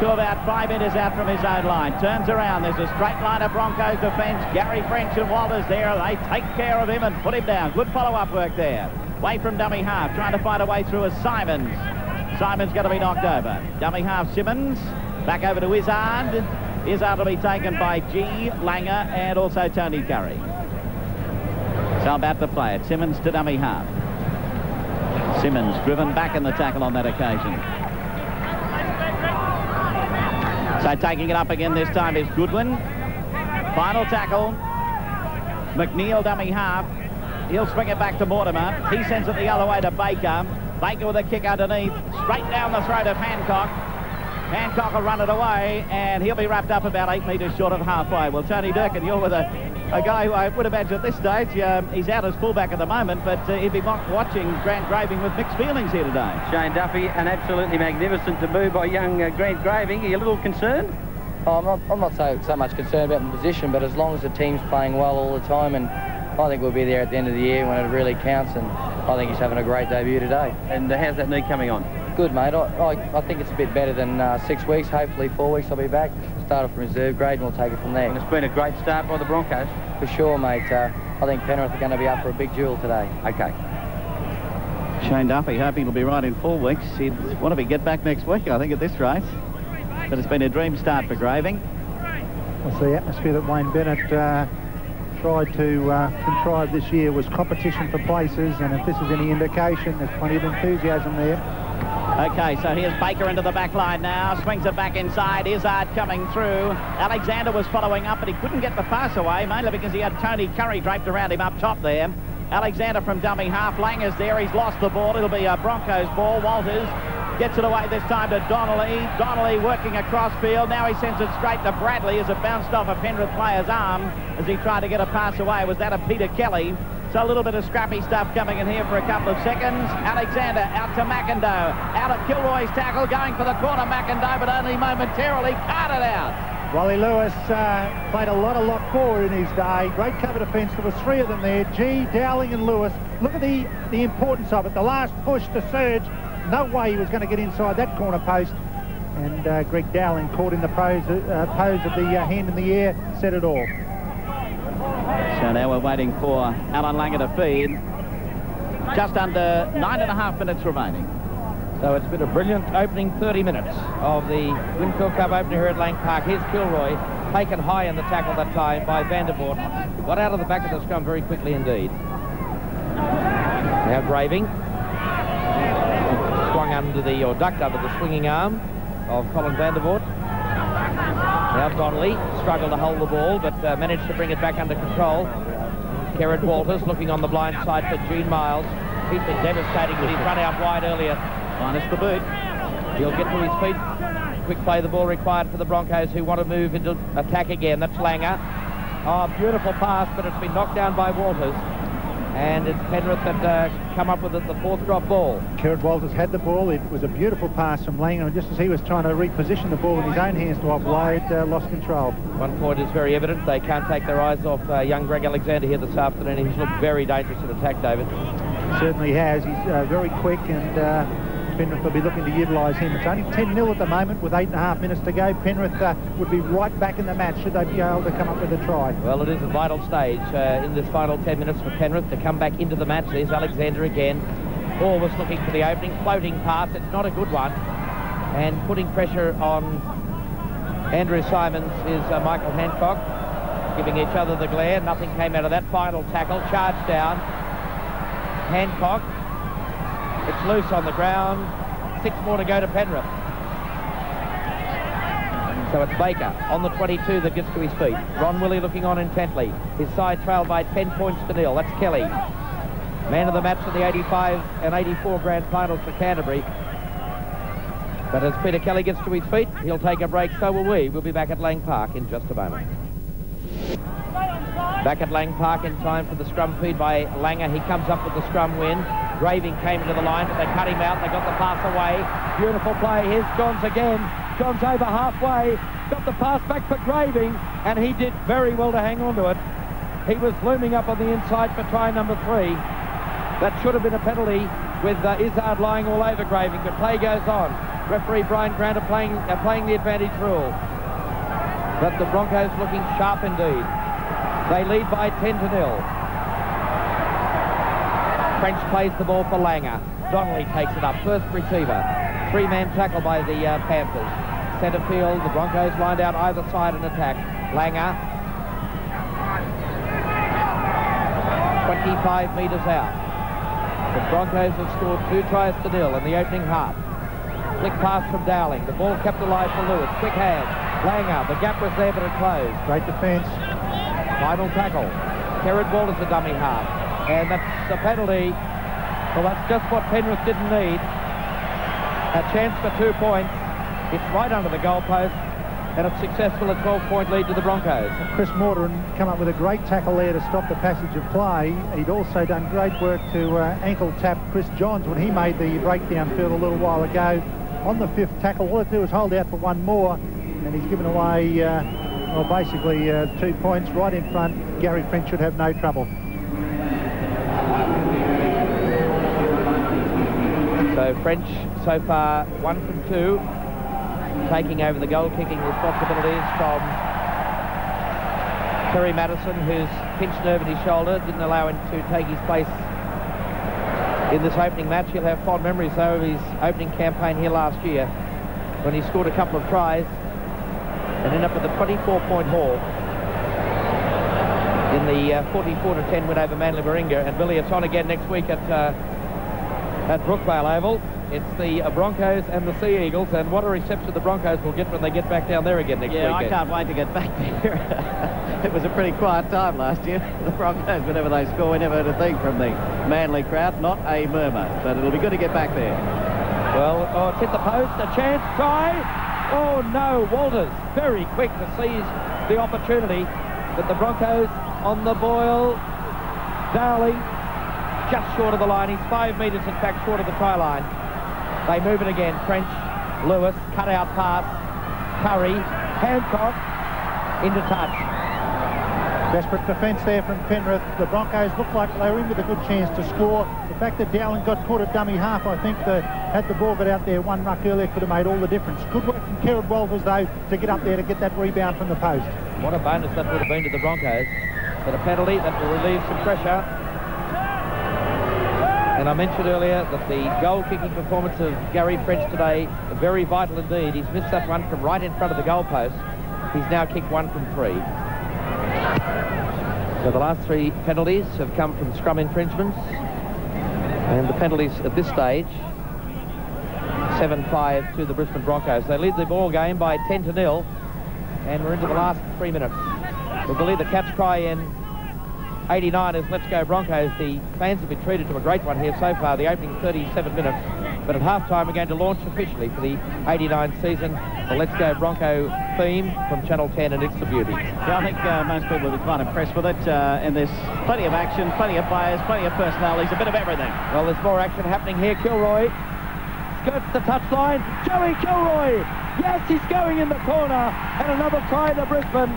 To about 5 metres out from his own line. Turns around. There's a straight line of Broncos defence. Gary French and Walters there. They take care of him and put him down. Good follow-up work there. Away from dummy half. Trying to find a way through is Simons. Simons going to be knocked over. Dummy half Simmons. Back over to Izzard. Izzard will be taken by G, Langer and also Tony Curry. So about to play it. Simmons to dummy half. Simmons driven back in the tackle on that occasion. So taking it up again this time is Goodwin. Final tackle. McNeil dummy half. He'll swing it back to Mortimer. He sends it the other way to Baker. Baker with a kick underneath. Straight down the throat of Hancock. Hancock will run it away, and he'll be wrapped up about 8 metres short of halfway. Well, Tony Durkin, you're with a guy who I would imagine at this stage, he's out as fullback at the moment, but he'd be watching Grant Graving with mixed feelings here today. Shane Duffy, an absolutely magnificent debut by young Grant Graving. Are you a little concerned? Oh, I'm not so much concerned about the position, but as long as the team's playing well all the time, and I think we'll be there at the end of the year when it really counts, and I think he's having a great debut today. And how's that knee coming on? Good, mate. I think it's a bit better than 6 weeks. Hopefully 4 weeks I'll be back. Started from reserve grade and we'll take it from there. And it's been a great start by the Broncos. For sure, mate. I think Penrith are going to be up for a big duel today. Okay. Shane Duffy hoping he'll be right in 4 weeks. He'd want to get back next week, I think, at this rate. But it's been a dream start for Graving. Well, the atmosphere that Wayne Bennett tried to contrive this year was competition for places, and if this is any indication, there's plenty of enthusiasm there. Okay, so here's Baker into the back line now. Swings it back inside. Izzard coming through. Alexander was following up, but he couldn't get the pass away, mainly because he had Tony Curry draped around him up top there. Alexander from dummy half. Langer's there. He's lost the ball. It'll be a Broncos ball. Walters gets it away this time to Donnelly. Donnelly working across field. Now he sends it straight to Bradley as it bounced off a Penrith player's arm as he tried to get a pass away. Was that a Peter Kelly? So a little bit of scrappy stuff coming in here for a couple of seconds. Alexander out to McIndoe. Out of Kilroy's tackle, going for the corner, McIndoe, but only momentarily carted out. Wally Lewis played a lot of lock forward in his day. Great cover defence. There was 3 of them there. G, Dowling and Lewis. Look at the importance of it. The last push to Surge. No way he was going to get inside that corner post. And Greg Dowling caught in the pose of the hand in the air, said it all. So now we're waiting for Alan Langer to feed. Just under 9.5 minutes remaining. So it's been a brilliant opening 30 minutes of the Winfield Cup opener here at Lang Park. Here's Kilroy, taken high in the tackle that time by Vandervoort. Got out of the back of the scrum very quickly indeed. Now Graving. Swung under the, or ducked under the swinging arm of Colin Vandervoort. Now Donnelly struggled to hold the ball, but managed to bring it back under control. Kerrod Walters looking on the blind side for Gene Miles. He's been devastating, but he's run out wide earlier. Minus the boot. He'll get to his feet. Quick play the ball required for the Broncos, who want to move into attack again. That's Langer. Oh, beautiful pass, but it's been knocked down by Walters. And it's Penrith that come up with it, the 4th drop ball. Kerrod Walters had the ball. It was a beautiful pass from Langer, and just as he was trying to reposition the ball in his own hands to offload, lost control. One point is very evident. They can't take their eyes off young Greg Alexander here this afternoon. He's looked very dangerous in attack, David. Certainly has. He's very quick, and Penrith will be looking to utilise him. It's only 10-0 at the moment with 8.5 minutes to go. Penrith would be right back in the match should they be able to come up with a try. Well, it is a vital stage in this final 10 minutes for Penrith to come back into the match. There's Alexander again. Always looking for the opening, floating pass. It's not a good one. And putting pressure on Andrew Simons is Michael Hancock, giving each other the glare. Nothing came out of that final tackle. Charge down. Hancock. It's loose on the ground. 6 more to go to Penrith. So it's Baker on the 22 that gets to his feet. Ron Willie looking on intently. His side trailed by 10 points to 0. That's Kelly. Man of the match in the 85 and 84 grand finals for Canterbury. But as Peter Kelly gets to his feet, he'll take a break, so will we. We'll be back at Lang Park in just a moment. Back at Lang Park in time for the scrum feed by Langer. He comes up with the scrum win. Graving came into the line, but they cut him out. They got the pass away. Beautiful play. Here's Johns again. Johns over halfway. Got the pass back for Graving, and he did very well to hang on to it. He was looming up on the inside for try number 3. That should have been a penalty with Izzard lying all over Graving, but play goes on. Referee Brian Grant are playing the advantage rule. But the Broncos looking sharp indeed. They lead by 10 to 0. French plays the ball for Langer. Donnelly takes it up, first receiver. 3-man tackle by the Panthers. Centre field, the Broncos lined out either side in attack. Langer. 25 metres out. The Broncos have scored 2 tries to 0 in the opening half. Flick pass from Dowling. The ball kept alive for Lewis. Quick hand. Langer. The gap was there, but it closed. Great defence. Final tackle. Kerrod Walters a dummy half. And that's a penalty. Well, that's just what Penrith didn't need. A chance for 2 points. It's right under the goalpost. And it's successful, a 12-point lead to the Broncos. Chris Morton come up with a great tackle there to stop the passage of play. He'd also done great work to ankle tap Chris Johns when he made the breakdown field a little while ago. On the 5th tackle, all it do is hold out for 1 more, and he's given away, well, basically 2 points right in front. Gary French should have no trouble. So French so far 1 from 2, taking over the goal-kicking responsibilities from Terry Madison, whose pinched nerve in his shoulder didn't allow him to take his place in this opening match. He'll have fond memories, though, of his opening campaign here last year when he scored a couple of tries and ended up with a 24-point haul in the 44-10 win over Manly Warringah. And Billy, it's on again next week at Brookvale Oval. It's the Broncos and the Sea Eagles, and what a reception the Broncos will get when they get back down there again next weekend. Yeah, I can't wait to get back there. It was a pretty quiet time last year. The Broncos, whenever they score, we never heard a thing from the Manly crowd. Not a murmur, but it'll be good to get back there. Well, oh, it's hit the post, a chance, try. Oh no, Walters very quick to seize the opportunity, but the Broncos on the boil. Dowling just short of the line. He's 5 metres, in fact, short of the try line. They move it again. French, Lewis, cut out pass. Curry, Hancock, into touch. Desperate defence there from Penrith. The Broncos looked like they were in with a good chance to score. The fact that Dowling got caught at dummy half, I think that had the ball got out there 1 ruck earlier could have made all the difference. Good work from Kerrod Walters, though, to get up there to get that rebound from the post. What a bonus that would have been to the Broncos. But a penalty that will relieve some pressure. And I mentioned earlier that the goal-kicking performance of Gary French today, very vital indeed. He's missed that one from right in front of the goalpost. He's now kicked 1 from 3. So the last 3 penalties have come from scrum infringements. And the penalties at this stage, 7-5 to the Brisbane Broncos. They lead the ball game by 10 to 0. And we're into the last 3 minutes. We believe the catch cry in 89 is "Let's go Broncos." The fans have been treated to a great one here so far, the opening 37 minutes. But at half-time, we're going to launch officially for the 89 season, the Let's Go Bronco theme from Channel 10, and it's the beauty. Yeah, I think most people will be quite impressed with it. And there's plenty of action, plenty of players, plenty of personalities, a bit of everything. Well, there's more action happening here. Kilroy skirts the touchline. Joey Kilroy! Yes, he's going in the corner. And another try to Brisbane.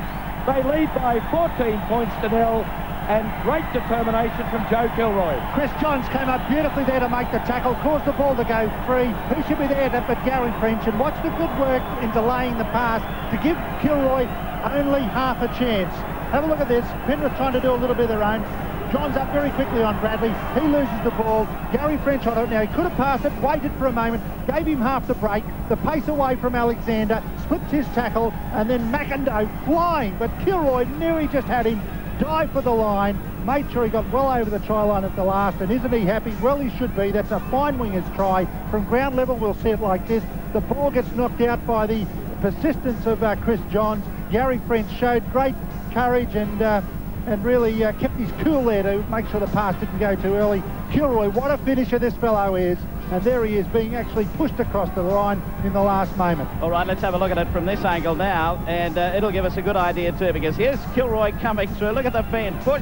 They lead by 14 points to 0. And great determination from Joe Kilroy. Chris Johns came up beautifully there to make the tackle, caused the ball to go free. Who should be there but Gary French? And watch the good work in delaying the pass to give Kilroy only half a chance. Have a look at this. Penrith trying to do a little bit of their own. Johns up very quickly on Bradley. He loses the ball. Gary French on it now. He could have passed it, waited for a moment, gave him half the break. The pace away from Alexander, slipped his tackle, and then McIndoe flying. But Kilroy knew he just had him. Dive for the line, made sure he got well over the try line at the last, and isn't he happy? Well, he should be. That's a fine winger's try. From ground level, we'll see it like this. The ball gets knocked out by the persistence of Chris Johns. Gary French showed great courage and really kept his cool there to make sure the pass didn't go too early. Kilroy, what a finisher this fellow is. And there he is, being actually pushed across the line in the last moment. All right, let's have a look at it from this angle now, and it'll give us a good idea too, because here's Kilroy coming through. Look at the bend, push,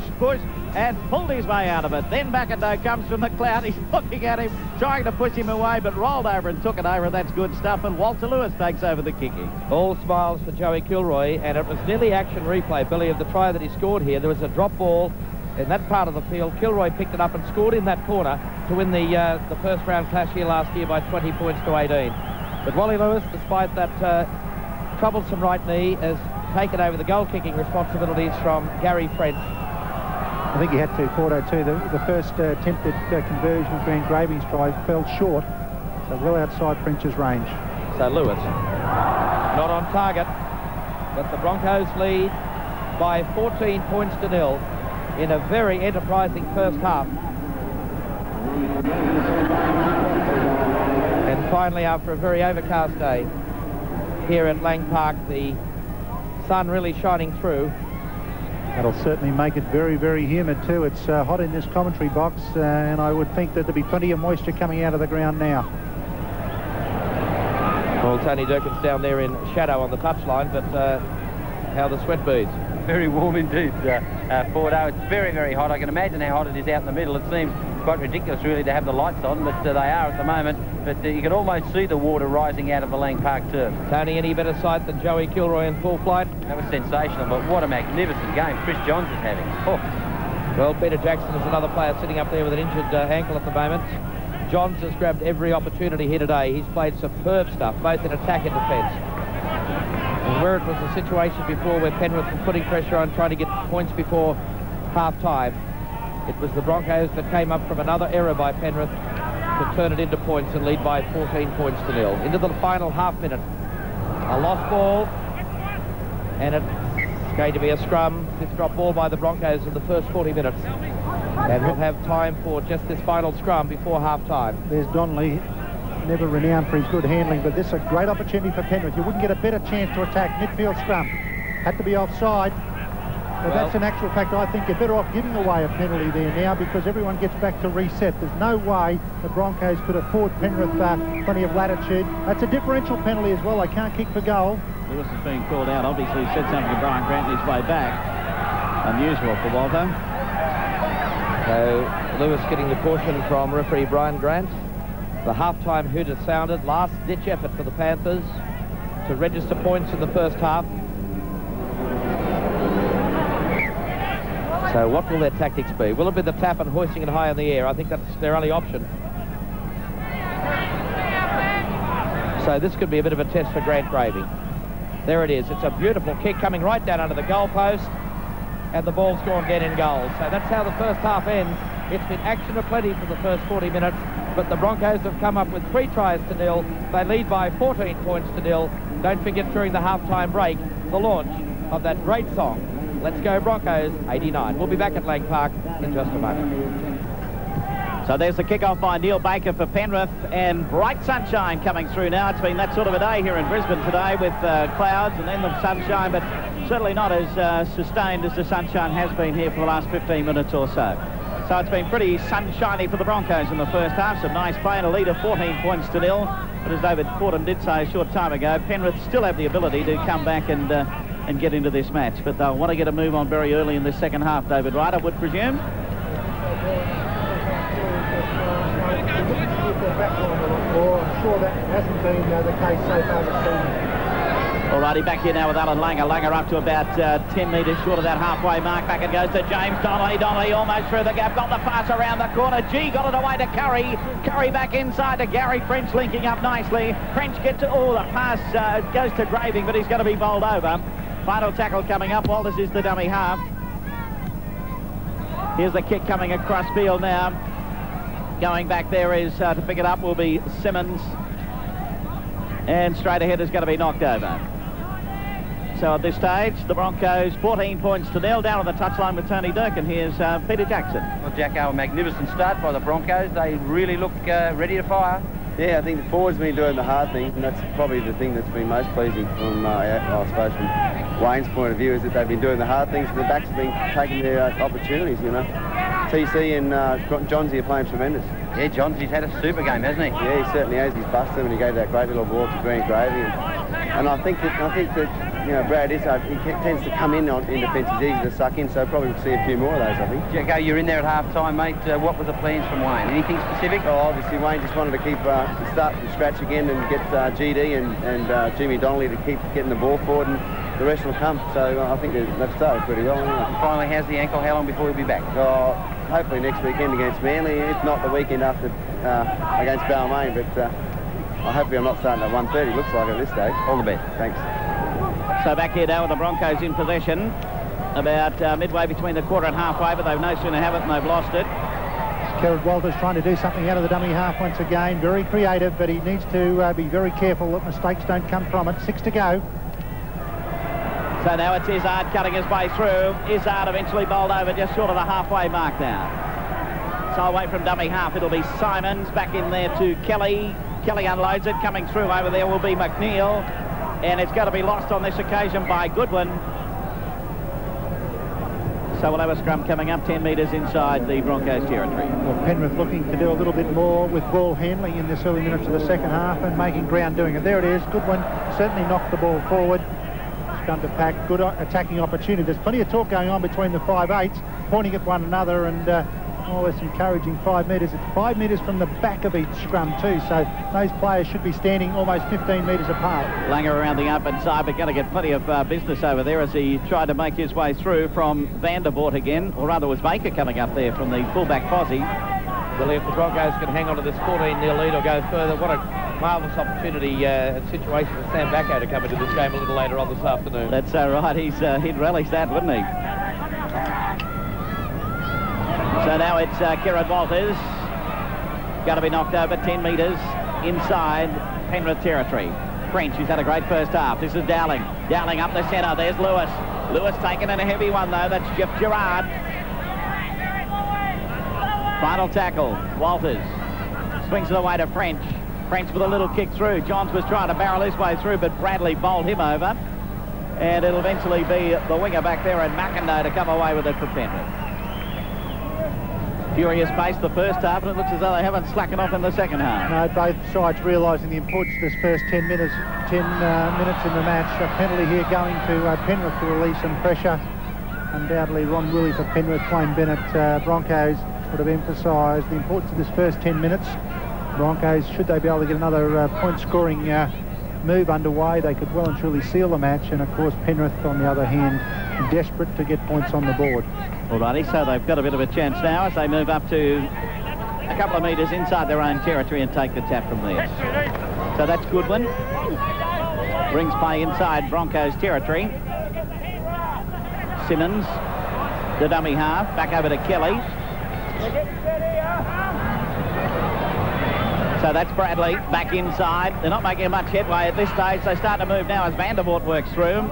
and pulled his way out of it. Then McIndoe comes from the cloud. He's looking at him, trying to push him away, but rolled over and took it over. That's good stuff, and Walter Lewis takes over the kicking. All smiles for Joey Kilroy, and it was nearly action replay, Billy, of the try that he scored here. There was a drop ball in that part of the field. Kilroy picked it up and scored in that corner to win the first round clash here last year by 20 points to 18. But Wally Lewis, despite that troublesome right knee, has taken over the goal-kicking responsibilities from Gary French. I think he had to, Porto, too. The first attempted conversion of Grant Graving's try fell short, so well outside French's range. So Lewis, not on target, but the Broncos lead by 14 points to 0 in a very enterprising first half. And finally, after a very overcast day here at Lang Park, the sun really shining through. That'll certainly make it very, very humid too. It's hot in this commentary box, and I would think that there'll be plenty of moisture coming out of the ground now. Well, Tony Durkin's down there in shadow on the touchline, but how the sweat beads. Very warm indeed, Fordo. It's very, very hot. I can imagine how hot it is out in the middle. It seems quite ridiculous, really, to have the lights on, but they are at the moment. But you can almost see the water rising out of the Lang Park turf. Tony, any better sight than Joey Kilroy in full flight? That was sensational, but what a magnificent game Chris Johns is having. Oh. Well, Peter Jackson is another player sitting up there with an injured ankle at the moment. Johns has grabbed every opportunity here today. He's played superb stuff, both in attack and defence. And where it was a situation before where Penrith was putting pressure on, trying to get points before half-time, it was the Broncos that came up from another error by Penrith to turn it into points and lead by 14 points to 0. Into the final half minute. A lost ball, and it's going to be a scrum. Fifth drop ball by the Broncos in the first 40 minutes. And we'll have time for just this final scrum before half-time. There's Donnelly, never renowned for his good handling, but this is a great opportunity for Penrith. You wouldn't get a better chance to attack midfield scrum. Had to be offside. But that's an actual fact. I think you're better off giving away a penalty there now, because everyone gets back to reset. There's no way the Broncos could afford Penrith plenty of latitude. That's a differential penalty as well. They can't kick for goal. Lewis is being called out. Obviously said something to Brian Grant on his way back. Unusual for Walter. So Lewis getting the caution from referee Brian Grant. The half-time hoot has sounded. Last-ditch effort for the Panthers to register points in the first half. So what will their tactics be? Will it be the tap and hoisting it high in the air? I think that's their only option. So this could be a bit of a test for Grant Graving. There it is. It's a beautiful kick coming right down under the goalpost, and the ball's gone dead in goal. So that's how the first half ends. It's been action aplenty for the first 40 minutes, but the Broncos have come up with 3 tries to 0. They lead by 14 points to 0. Don't forget, during the half-time break, the launch of that great song, Let's Go Broncos 89. We'll be back at Lang Park in just a moment. So there's the kick-off by Neil Baker for Penrith, and bright sunshine coming through now. It's been that sort of a day here in Brisbane today with clouds and then the sunshine, but certainly not as sustained as the sunshine has been here for the last 15 minutes or so. So it's been pretty sunshiny for the Broncos in the first half. Some nice play and a lead of 14 points to 0. But as David Fordham did say a short time ago, Penrith still have the ability to come back and get into this match. But they'll want to get a move on very early in the second half, David Wright, I would presume. I'm sure that hasn't been the case so far this season. Alrighty, back here now with Alan Langer. Langer up to about 10 metres short of that halfway mark. Back it goes to James Donnelly. Donnelly almost through the gap. Got the pass around the corner. G got it away to Curry. Curry back inside to Gary French, linking up nicely. French gets to... Oh, the pass goes to Graving, but he's going to be bowled over. Final tackle coming up. Walters is the dummy half. Here's the kick coming across field now. Going back there is to pick it up will be Simmons. And straight ahead is going to be knocked over. So at this stage, the Broncos 14 points to 0, down on the touchline with Tony Durkin. Here's Peter Jackson. Well, Jacko, a magnificent start by the Broncos. They really look ready to fire. Yeah, I think the forwards been doing the hard things, and that's probably the thing that's been most pleasing from, I suppose, from Wayne's point of view, is that they've been doing the hard things, and the backs have been taking their opportunities, you know. TC and Johnsy are playing tremendous. Yeah, Johnsy's had a super game, hasn't he? Yeah, he certainly has. He's busted them, and he gave that great little ball to Grant Gravy. And I think that you know, Brad Izzard, he tends to come in defence. He's easy to suck in, so probably we'll see a few more of those, I think. Jacko, you're in there at half-time, mate. What were the plans from Wayne? Anything specific? Oh, obviously, Wayne just wanted to keep start from scratch again and get GD and Jimmy Donnelly to keep getting the ball forward, and the rest will come. So I think they've started pretty well. And finally, how's the ankle? How long before he'll be back? Hopefully next weekend against Manly, if not the weekend after against Balmain. But hopefully I'm not starting at 1:30, looks like at this stage. All the best. Thanks. So back here now with the Broncos in possession, about midway between the quarter and halfway, but they've no sooner have it than they've lost it. Kerrod Walters trying to do something out of the dummy half once again. Very creative, but he needs to be very careful that mistakes don't come from it. 6 to go. So now it's Izzard cutting his way through. Izzard eventually bowled over just short of the halfway mark now. So away from dummy half, it'll be Simons back in there to Kelly. Kelly unloads it. Coming through over there will be McNeil. And it's going to be lost on this occasion by Goodwin. So we'll have a scrum coming up 10 metres inside the Broncos territory. Well, Penrith looking to do a little bit more with ball handling in this early minutes of the second half and making ground doing it. There it is. Goodwin certainly knocked the ball forward. Scrum to pack. Good attacking opportunity. There's plenty of talk going on between the 5/8s, pointing at one another, and there's encouraging 5 metres. It's 5 metres from the back of each scrum too, so those players should be standing almost 15 metres apart. Langer around the open side, but going to get plenty of business over there as he tried to make his way through from Vandervoort again, or rather was Baker coming up there from the fullback posse. Well, if the Broncos can hang on to this 14-0 lead or go further, what a marvellous opportunity and situation for Sam Backo to come into this game a little later on this afternoon. That's right. He'd relish that, wouldn't he? So now it's Kerrod Walters. Got to be knocked over 10 metres inside Penrith territory. French, who's had a great first half. This is Dowling. Dowling up the centre. There's Lewis. Lewis taking in a heavy one, though. That's Jeff Gerard. Final tackle. Walters swings it away to French. French with a little kick through. Johns was trying to barrel his way through, but Bradley bowled him over. And it'll eventually be the winger back there and McIndoe to come away with it for Penrith. Furious pace the first half, and it looks as though they haven't slackened off in the second half. No, both sides realising the importance of this first 10 minutes in the match. A penalty here going to Penrith to relieve some pressure. Undoubtedly, Ron Willie for Penrith, Wayne Bennett, Broncos would have emphasised the importance of this first 10 minutes. Broncos, should they be able to get another point-scoring move underway, they could well and truly seal the match. And, of course, Penrith, on the other hand, desperate to get points on the board. Alrighty, so they've got a bit of a chance now as they move up to a couple of metres inside their own territory and take the tap from there. So that's Goodwin. Brings play inside Broncos territory. Simmons, the dummy half, back over to Kelly. So that's Bradley back inside. They're not making much headway at this stage. They start to move now as Vandervoort works through.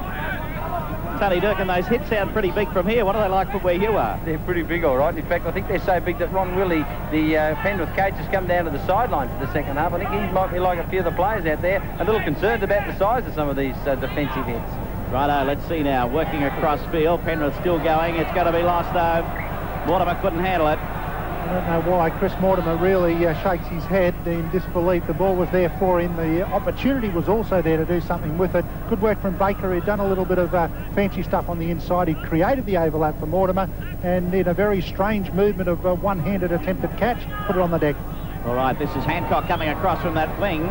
Tony Durkin, those hits sound pretty big from here. What are they like from where you are? They're pretty big, all right. In fact, I think they're so big that Ron Willie, the Penrith coach, has come down to the sideline for the second half. I think he might be like a few of the players out there, a little concerned about the size of some of these defensive hits. Righto, let's see now. Working across field. Penrith still going. It's going to be lost, though. Mortimer couldn't handle it. I don't know why Chris Mortimer really shakes his head in disbelief. The ball was there for him. The opportunity was also there to do something with it. Good work from Baker. He'd done a little bit of fancy stuff on the inside. He created the overlap for Mortimer, and in a very strange movement of one-handed attempted catch, put it on the deck. All right, this is Hancock coming across from that wing,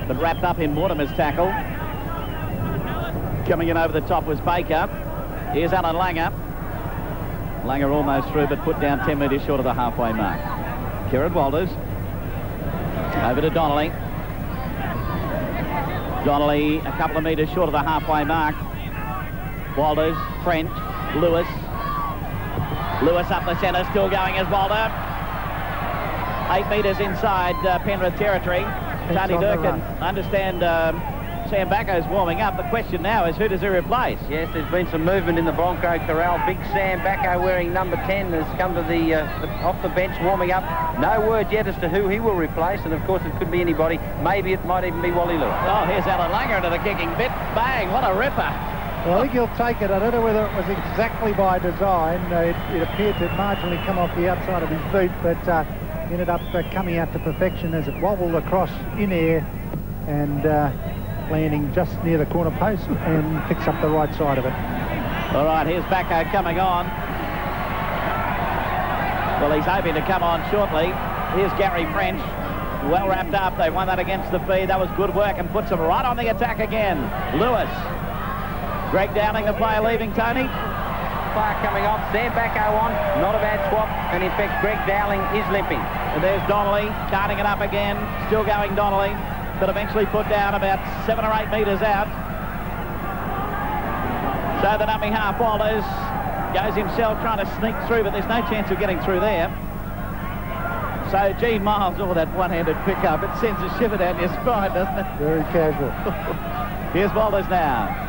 but wrapped up in Mortimer's tackle. Coming in over the top was Baker. Here's Alan Langer. Langer almost through, but put down 10 metres short of the halfway mark. Kerrod Walters. Over to Donnelly. Donnelly a couple of metres short of the halfway mark. Walters, French, Lewis. Lewis up the centre, still going as Walter. 8 metres inside Penrith territory. Tony Durkin, understand Sam Bacco's warming up. The question now is, who does he replace? Yes, there's been some movement in the Bronco corral. Big Sam Bacco, wearing number 10, has come to the off the bench warming up. No word yet as to who he will replace, and of course it could be anybody. Maybe it might even be Wally Lewis. Oh, here's Alan Langer into the kicking bit. Bang, what a ripper. Well, I think he'll take it. I don't know whether it was exactly by design. It appeared to marginally come off the outside of his boot, but ended up coming out to perfection as it wobbled across in air and landing just near the corner post and picks up the right side of it. All right, here's Bacco coming on. Well, he's hoping to come on shortly. Here's Gary French. Well wrapped up. They won that against the feed. That was good work and puts them right on the attack again. Lewis. Greg Downing, the player, leaving, Tony. Clark coming off. Sam Bacco on. Not a bad swap. And in fact, Greg Dowling is limping. And there's Donnelly, carting it up again. Still going Donnelly. But eventually put down about 7 or 8 metres out. So the dummy half Walters goes himself trying to sneak through, but there's no chance of getting through there. So Gene Miles, that one-handed pickup, it sends a shiver down your spine, doesn't it? Very casual. Here's Walters now.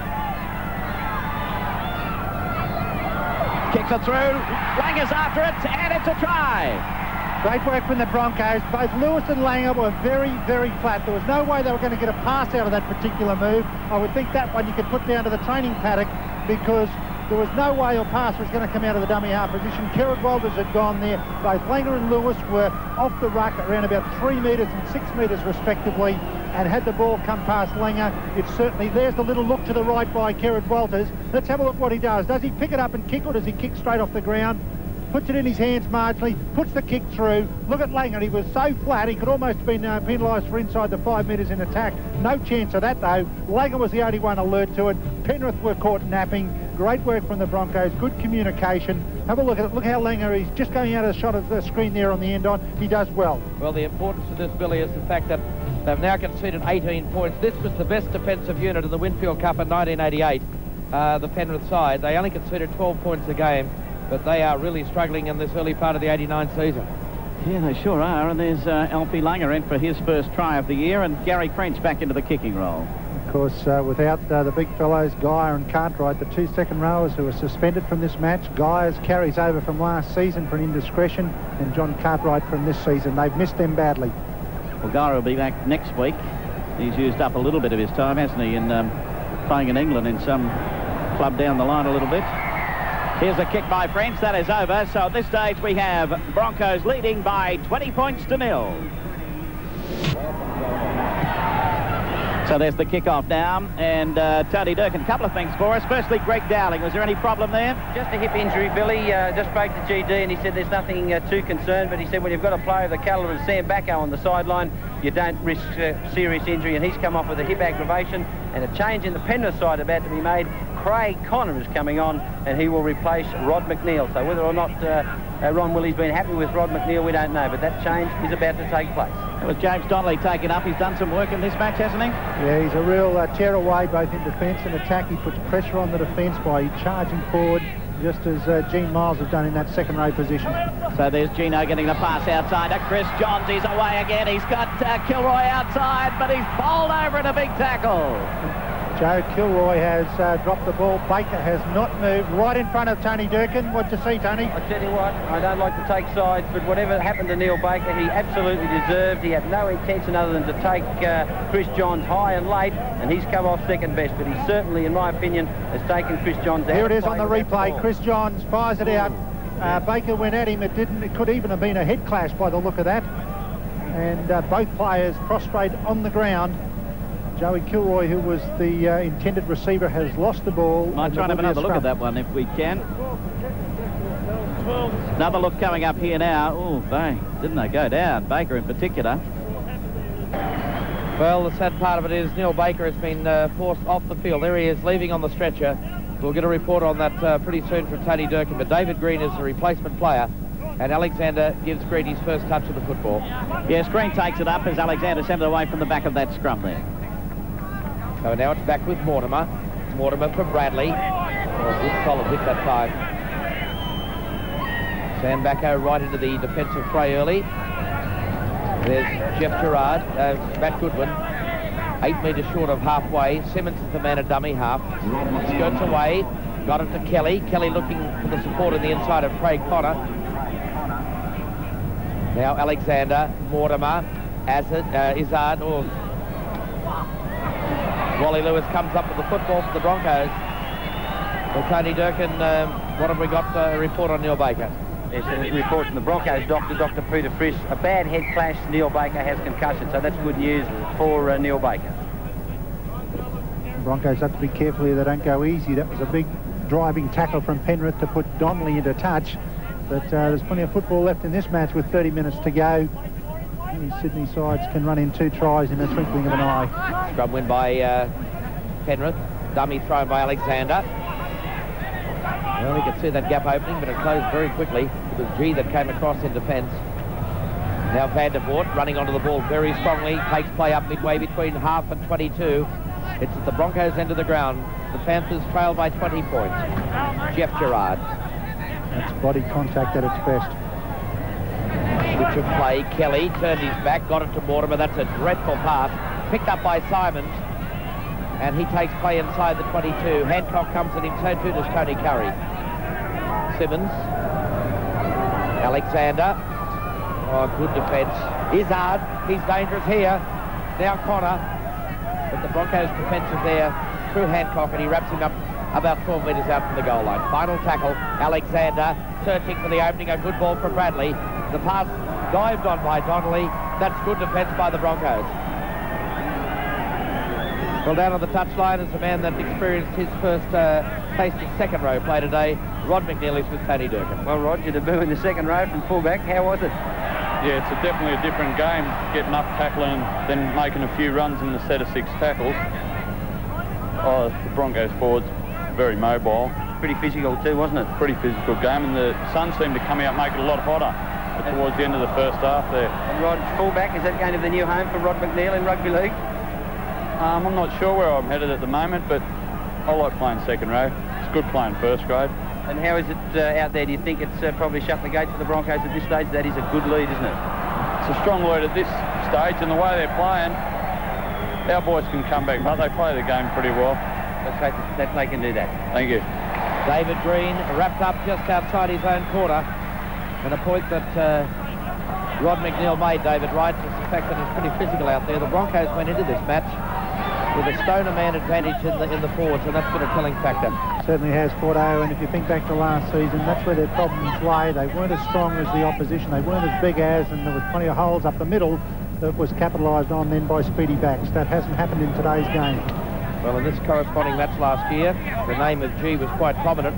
Kicks it through, Langer's after it, and it's a try. Great work from the Broncos. Both Lewis and Langer were very, very flat. There was no way they were going to get a pass out of that particular move. I would think that one you could put down to the training paddock because there was no way a pass was going to come out of the dummy half position. Kerrod Walters had gone there. Both Langer and Lewis were off the ruck around about 3 metres and 6 metres respectively, and had the ball come past Langer, it's certainly, there's the little look to the right by Kerrod Walters. Let's have a look what he does. Does he pick it up and kick, or does he kick straight off the ground? Puts it in his hands marginally, puts the kick through. Look at Langer, he was so flat he could almost have been penalised for inside the 5 metres in attack. No chance of that though. Langer was the only one alert to it. Penrith were caught napping. Great work from the Broncos, good communication. Have a look at it. Look how Langer, he's just going out of the shot of the screen there on the end on. He does well. Well, the importance of this, Billy, is the fact that they've now conceded 18 points. This was the best defensive unit in the Winfield Cup in 1988, the Penrith side. They only conceded 12 points a game, but they are really struggling in this early part of the 89 season. Yeah, they sure are. And there's Alfie Langer in for his first try of the year, and Gary French back into the kicking role. Of course, without the big fellows, Geyer and Cartwright, the 2 second rowers who were suspended from this match. Geyer's carries over from last season for an indiscretion, and John Cartwright from this season. They've missed them badly. Well, Geyer will be back next week. He's used up a little bit of his time, hasn't he, in playing in England in some club down the line a little bit. Here's a kick by French. That is over. So at this stage we have Broncos leading by 20 points to 0. So there's the kick-off now, and Tony Durkin, a couple of things for us. Firstly, Greg Dowling, was there any problem there? Just a hip injury, Billy. Just spoke to GD and he said there's nothing too concerned, but he said when you've got a player of the calibre of Sam Bacco on the sideline, you don't risk serious injury, and he's come off with a hip aggravation, and a change in the Penrith side about to be made. Craig Connor is coming on, and he will replace Rod McNeil. So whether or not Ron Willie's been happy with Rod McNeil, we don't know, but that change is about to take place. It was James Donnelly taken up. He's done some work in this match, hasn't he? Yeah, he's a real tearaway both in defence and attack. He puts pressure on the defence by charging forward, just as Gene Miles has done in that second row position. So there's Gino getting the pass outside to Chris Johns. He's away again. He's got Kilroy outside, but he's bowled over in a big tackle. Joe Kilroy has dropped the ball. Baker has not moved, right in front of Tony Durkin. What do you see, Tony? I tell you what, I don't like to take sides, but whatever happened to Neil Baker, he absolutely deserved. He had no intention other than to take Chris Johns high and late, and he's come off second best, but he certainly, in my opinion, has taken Chris Johns out. Here it is on the replay. Chris Johns fires it out. Baker went at him. It could even have been a head clash by the look of that. And both players prostrate on the ground. Joey Kilroy, who was the intended receiver, has lost the ball. Might try and have another look at that one if we can. Another look coming up here now. Oh, didn't they go down? Baker in particular. Well, the sad part of it is Neil Baker has been forced off the field. There he is, leaving on the stretcher. We'll get a report on that pretty soon from Tony Durkin, but David Green is the replacement player, and Alexander gives Green his first touch of the football. Yes, Green takes it up as Alexander sends it away from the back of that scrum there. So now it's back with Mortimer. Mortimer from Bradley. Oh, good solid hit that time. Sam Bacco right into the defensive fray early. There's Jeff Gerard, Matt Goodwin. 8 metres short of halfway. Simmons is the man at dummy half. Skirts away. Got it to Kelly. Kelly looking for the support on the inside of Craig Connor. Now Alexander, Mortimer, Izzard, or Wally Lewis comes up with the football for the Broncos. Well, Tony Durkin, what have we got to report on Neil Baker? Yes, a report from the Broncos doctor, Dr. Peter Frisch. A bad head clash. Neil Baker has concussion, so that's good news for Neil Baker. Broncos have to be careful here. They don't go easy. That was a big driving tackle from Penrith to put Donnelly into touch. But there's plenty of football left in this match with 30 minutes to go. These Sydney sides can run in 2 tries in a twinkling of an eye. Scrum win by Penrith. Dummy thrown by Alexander. Well, you can see that gap opening, but it closed very quickly. It was G that came across in defence. Now Vandervoort running onto the ball very strongly. Takes play up midway between half and 22. It's at the Broncos' end of the ground. The Panthers trail by 20 points. Jeff Gerard. That's body contact at its best. Switch of play. Kelly turned his back, got it to Mortimer. That's a dreadful pass. Picked up by Simons. And he takes play inside the 22. Hancock comes at him, so too does Tony Curry. Simmons. Alexander. Oh, good defence. Izzard. He's dangerous here. Now Connor. But the Broncos' defence is there through Hancock, and he wraps him up about 12 metres out from the goal line. Final tackle. Alexander searching for the opening. A good ball from Bradley. The pass dived on by Donnelly. That's good defence by the Broncos. Well, down on the touchline is a man that experienced his first taste of second row play today. Rod McNeil is with Tony Durkin. Well, Rod, your debut in the second row from fullback. How was it? Yeah, it's definitely a different game, getting up, tackling, then making a few runs in the set of 6 tackles. Oh, the Broncos forwards, very mobile. Pretty physical too, wasn't it? Pretty physical game, and the sun seemed to come out, make it a lot hotter towards the end of the first half there. And Rod, fullback, is that going to be the new home for Rod McNeil in rugby league? I'm not sure where I'm headed at the moment, but I like playing second row. It's good playing first grade. And how is it out there? Do you think it's probably shut the gates for the Broncos at this stage? That is a good lead, isn't it? It's a strong lead at this stage, and the way they're playing, our boys can come back, but they play the game pretty well. Let's hope that they can do that. Thank you. David Green wrapped up just outside his own quarter. And a point that Rod McNeil made, David Wright, is the fact that it's pretty physical out there. The Broncos went into this match with a stoner man advantage in the forwards, and that's been a telling factor. Certainly has, Fordo, and if you think back to last season, that's where their problems lay. They weren't as strong as the opposition. They weren't as big as, and there was plenty of holes up the middle that was capitalised on then by speedy backs. That hasn't happened in today's game. Well, in this corresponding match last year, the name of G was quite prominent.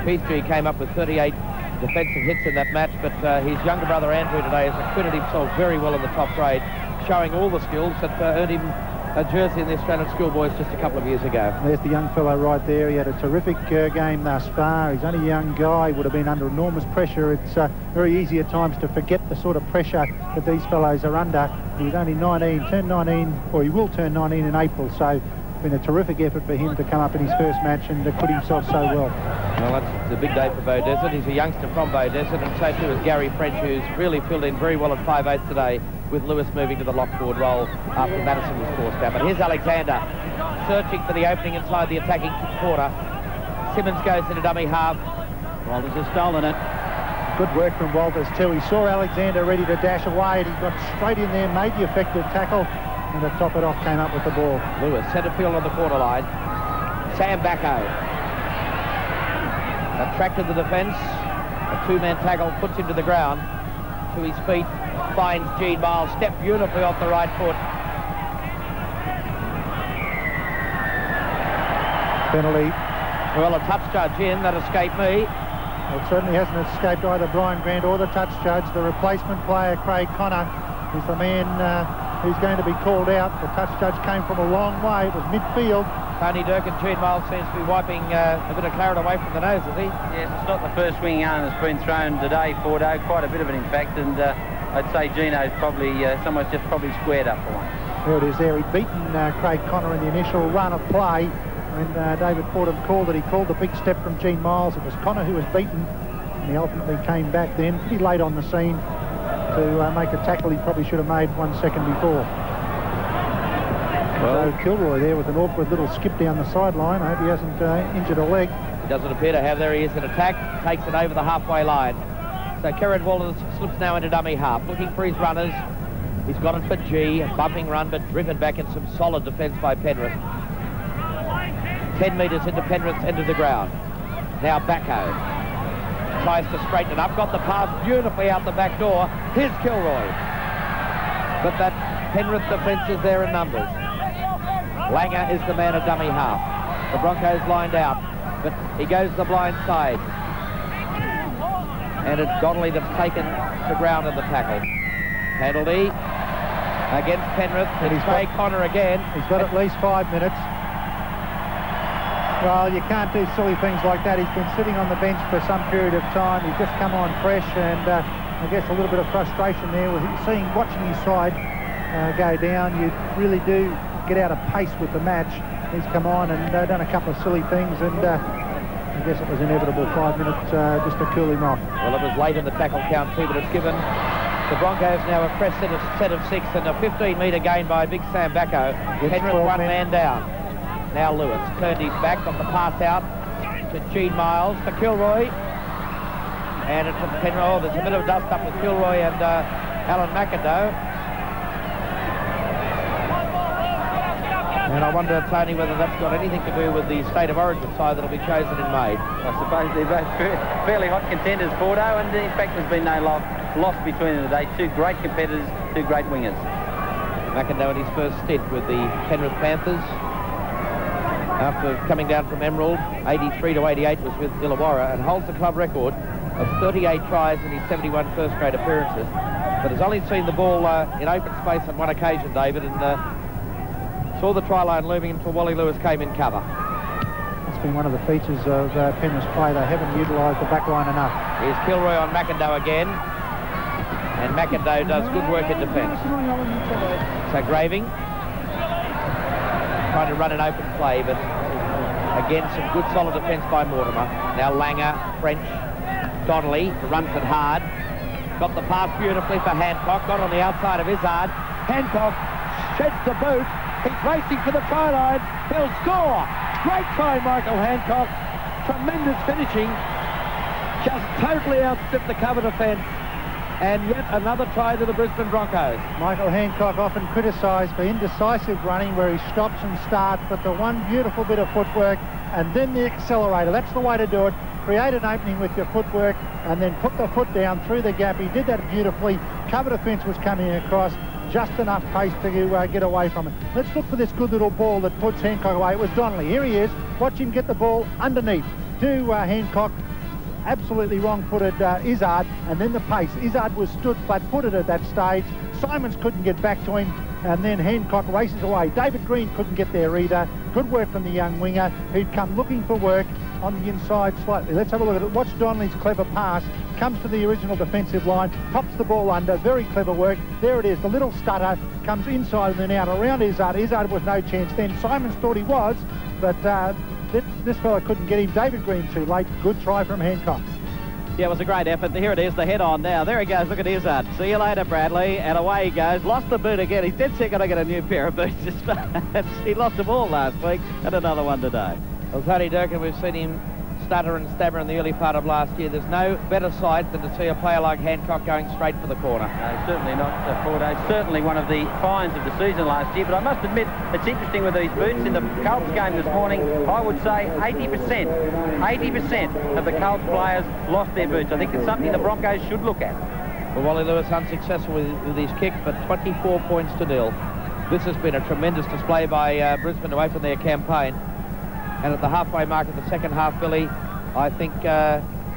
Keith G came up with 38 defensive hits in that match, but his younger brother Andrew today has acquitted himself very well in the top grade, showing all the skills that earned him a jersey in the Australian Schoolboys just a couple of years ago. There's the young fellow right there. He had a terrific game thus far. He's only a young guy, would have been under enormous pressure. It's very easy at times to forget the sort of pressure that these fellows are under. He's only 19, turned 19, or he will turn 19 in April, so it's been a terrific effort for him to come up in his first match and acquit himself so well. Well, that's a big day for Beaudesert. He's a youngster from Beaudesert, and so too is Gary French, who's really filled in very well at 5'8" today, with Lewis moving to the lock forward role after Madison was forced out. But here's Alexander searching for the opening inside the attacking quarter. Simmons goes into dummy half. Walters has stolen it. Good work from Walters too. He saw Alexander ready to dash away, and he got straight in there, made the effective tackle, and to top it off came up with the ball. Lewis, centre field on the quarter line. Sam Bacco attracted the defence. A 2-man tackle puts him to the ground. To his feet, finds Gene Miles. Stepped beautifully off the right foot. Penalty. Well, a touch judge in. That escaped me. Well, it certainly hasn't escaped either Brian Grant or the touch judge. The replacement player, Craig Connor, is the man who's going to be called out. The touch judge came from a long way. It was midfield. Tony Durkin, Gene Miles seems to be wiping a bit of claret away from the nose, is he? Yes, it's not the first swinging arm that's been thrown today, Fordo. Quite a bit of it, in fact, and I'd say Gino's probably, someone's just probably squared up for one. There it is there. He'd beaten Craig Connor in the initial run of play. When David Fordham called it, he called the big step from Gene Miles. It was Connor who was beaten, and he ultimately came back then, pretty late on the scene, to make a tackle he probably should have made 1 second before. So Kilroy there with an awkward little skip down the sideline. I hope he hasn't injured a leg. He doesn't appear to have. There he is in attack, takes it over the halfway line. So Kerrod Wallace slips now into dummy half, looking for his runners. He's got it for G, a bumping run, but driven back in some solid defence by Penrith. 10 metres into Penrith's end of the ground. Now Backo tries to straighten it up, got the pass beautifully out the back door. Here's Kilroy. But that Penrith defence is there in numbers. Langer is the man at dummy half. The Broncos lined out, but he goes the blind side. And it's Donnelly that's taken the ground in the tackle. Penalty against Penrith. It's Craig Connor again. He's got at least 5 minutes. Well, you can't do silly things like that. He's been sitting on the bench for some period of time. He's just come on fresh, and I guess a little bit of frustration there with watching his side go down. You really do get out of pace with the match. He's come on and done a couple of silly things, and I guess it was inevitable. 5 minutes just to cool him off. Well, it was late in the tackle count too, but it's given the Broncos now a fresh set of 6 and a 15-metre gain by big Sam Backo. Penrith one man down. Now Lewis turned his back, got the pass out to Gene Miles, to Kilroy. And it's Penrith. Oh, there's a bit of dust up with Kilroy and Alan McIndoe. And I wonder, Tony, whether that's got anything to do with the State of Origin side that'll be chosen in May. I suppose they're both fairly hot contenders, Porto, and in fact there's been no loss between them today. Two great competitors, two great wingers. McIndoe in his first stint with the Penrith Panthers. After coming down from Emerald, 83 to 88 was with Illawarra, and holds the club record of 38 tries in his 71 first-grade appearances. But has only seen the ball in open space on one occasion, David, and saw the try line looming until Wally Lewis came in cover. It's been one of the features of Penrith's play. They haven't utilised the back line enough. Here's Kilroy on McIndoe again, and McIndoe does good work in defence. So Graving trying to run an open play, but again some good solid defence by Mortimer. Now Langer, French, Donnelly runs it hard, got the pass beautifully for Hancock, got on the outside of Izzard. Hancock sheds the boot, he's racing for the try line, he'll score. Great try, Michael Hancock, tremendous finishing, just totally outstripped the cover defence. And yet another try to the Brisbane Broncos. Michael Hancock often criticised for indecisive running where he stops and starts, but the one beautiful bit of footwork and then the accelerator. That's the way to do it. Create an opening with your footwork and then put the foot down through the gap. He did that beautifully. Cover defence was coming across. Just enough pace to get away from it. Let's look for this good little ball that puts Hancock away. It was Donnelly. Here he is. Watch him get the ball underneath to Hancock. Absolutely wrong-footed Izzard, and then the pace. Izzard was stood flat-footed at that stage. Simons couldn't get back to him, and then Hancock races away. David Green couldn't get there either. Good work from the young winger, who'd come looking for work on the inside slightly. Let's have a look at it. Watch Donnelly's clever pass. Comes to the original defensive line, pops the ball under. Very clever work. There it is. The little stutter comes inside and then out around Izzard. Izzard was no chance then. Simons thought he was, but this fella couldn't get him. David Green too late. Good try from Hancock. Yeah, it was a great effort. Here it is, the head on now. There he goes. Look at Izzard. See you later, Bradley. And away he goes. Lost the boot again. He's dead set going to get a new pair of boots. He lost them all last week and another one today. Well, Tony Durkin, we've seen him stutter and stammer in the early part of last year. There's no better sight than to see a player like Hancock going straight for the corner. No, certainly not, Porto. Certainly one of the finds of the season last year, but I must admit it's interesting with these boots. In the Colts game this morning, I would say 80% of the Colts players lost their boots. I think it's something the Broncos should look at. Well, Wally Lewis unsuccessful with his kick, but 24 points to nil. This has been a tremendous display by Brisbane to open their campaign. And at the halfway mark of the second half, Billy, I think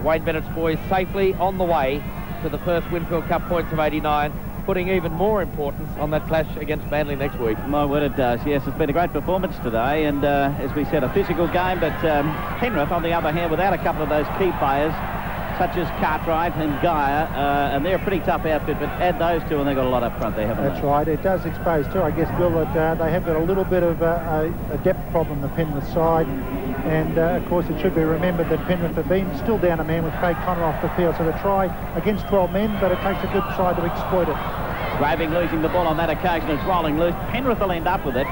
Wayne Bennett's boys safely on the way to the first Winfield Cup points of 89, putting even more importance on that clash against Manly next week. My word, it does. Yes, it's been a great performance today, and as we said, a physical game, but Penrith, on the other hand, without a couple of those key players, such as Cartwright and Geyer, and they're a pretty tough outfit, but add those two and they've got a lot up front there, haven't they? That's right. It does expose too, I guess, Bill, that they have got a little bit of a depth problem, the Penrith side, and of course it should be remembered that Penrith have been still down a man with Craig Connor off the field, so they try against 12 men, but it takes a good side to exploit it. Graving losing the ball on that occasion. It's rolling loose. Penrith will end up with it.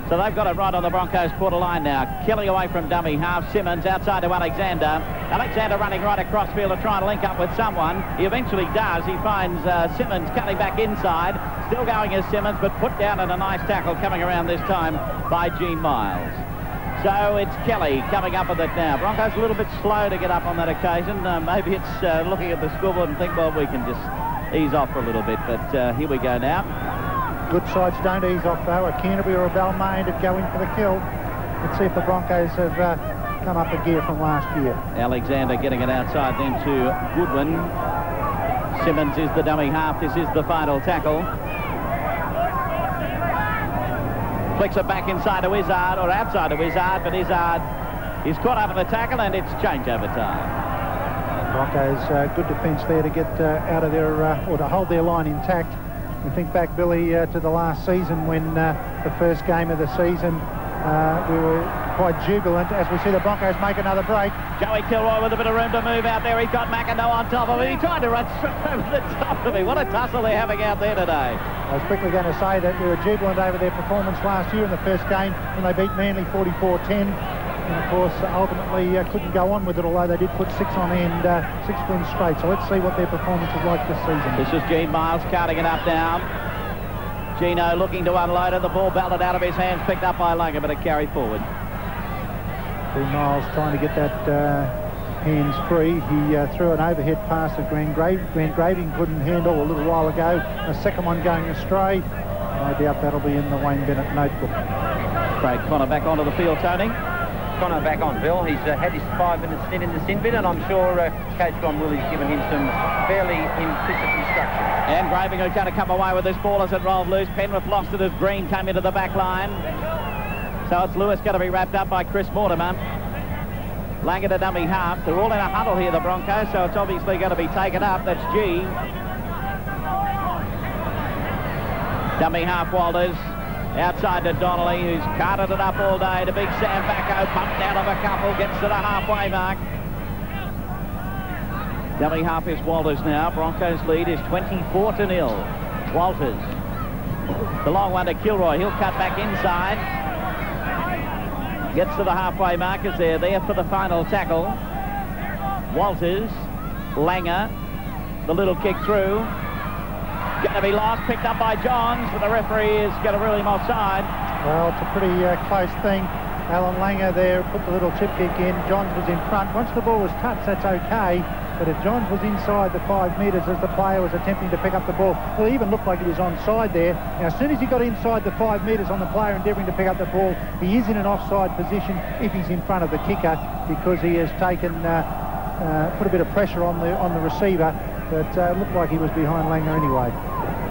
So they've got it right on the Broncos quarter line now. Kelly away from dummy half. Simmons outside to Alexander. Alexander running right across field to try and link up with someone. He eventually does. He finds Simmons cutting back inside. Still going as Simmons, but put down in a nice tackle coming around this time by Gene Miles. So it's Kelly coming up with it now. Broncos a little bit slow to get up on that occasion. Maybe it's looking at the scoreboard and think, well, we can just ease off for a little bit. But here we go now. Good sides don't ease off, though. A Canterbury or a Balmain to go in for the kill. Let's see if the Broncos have come up a gear from last year. Alexander getting it outside then to Goodwin. Simmons is the dummy half. This is the final tackle. Flicks it back inside to Izzard, or outside to Izzard, but Izzard is caught up in the tackle, and it's changeover time. Broncos, good defence there to get out of their, or to hold their line intact. We think back, Billy, to the last season when the first game of the season, we were quite jubilant as we see the Broncos make another break. Joey Kilroy with a bit of room to move out there. He's got McIndoe on top of him. He tried to run straight over the top of him. What a tussle they're having out there today. I was quickly going to say that we were jubilant over their performance last year in the first game when they beat Manly 44-10. And, of course, ultimately couldn't go on with it, although they did put 6 on end, 6 wins straight. So let's see what their performance is like this season. This is Gene Miles carting it up now. Gino looking to unload it. The ball belted out of his hands, picked up by Langer, but it carried forward. Gene Miles trying to get that hands free. He threw an overhead pass to Grant Graving, couldn't handle a little while ago. A second one going astray. No doubt that'll be in the Wayne Bennett notebook. Craig Connor back onto the field, Tony. Connor back on, Bill. He's had his 5-minute stint in the sin bin, and I'm sure Coach John Willie's given him some fairly implicit instruction. And Graving who's going to come away with this ball as it rolled loose. Penrith lost it as Green came into the back line. So it's Lewis going to be wrapped up by Chris Mortimer. Langer to dummy half. They're all in a huddle here, the Broncos, so it's obviously going to be taken up. That's G. Dummy half Walters. Outside to Donnelly, who's carted it up all day to Big Sam Bacco, bumped out of a couple, gets to the halfway mark. Dummy half is Walters now. Broncos lead is 24-0. Walters. The long one to Kilroy. He'll cut back inside. Gets to the halfway mark as they're there for the final tackle. Walters. Langer. The little kick through. Going to be lost, picked up by Johns, but the referee is going to rule him offside. Well, it's a pretty close thing. Alan Langer there put the little chip kick in. Johns was in front. Once the ball was touched, that's okay. But if Johns was inside the 5 metres as the player was attempting to pick up the ball, well, it even looked like he was onside there. Now, as soon as he got inside the 5 metres on the player endeavouring to pick up the ball, he is in an offside position if he's in front of the kicker, because he has taken, put a bit of pressure on the receiver. But it looked like he was behind Langer anyway.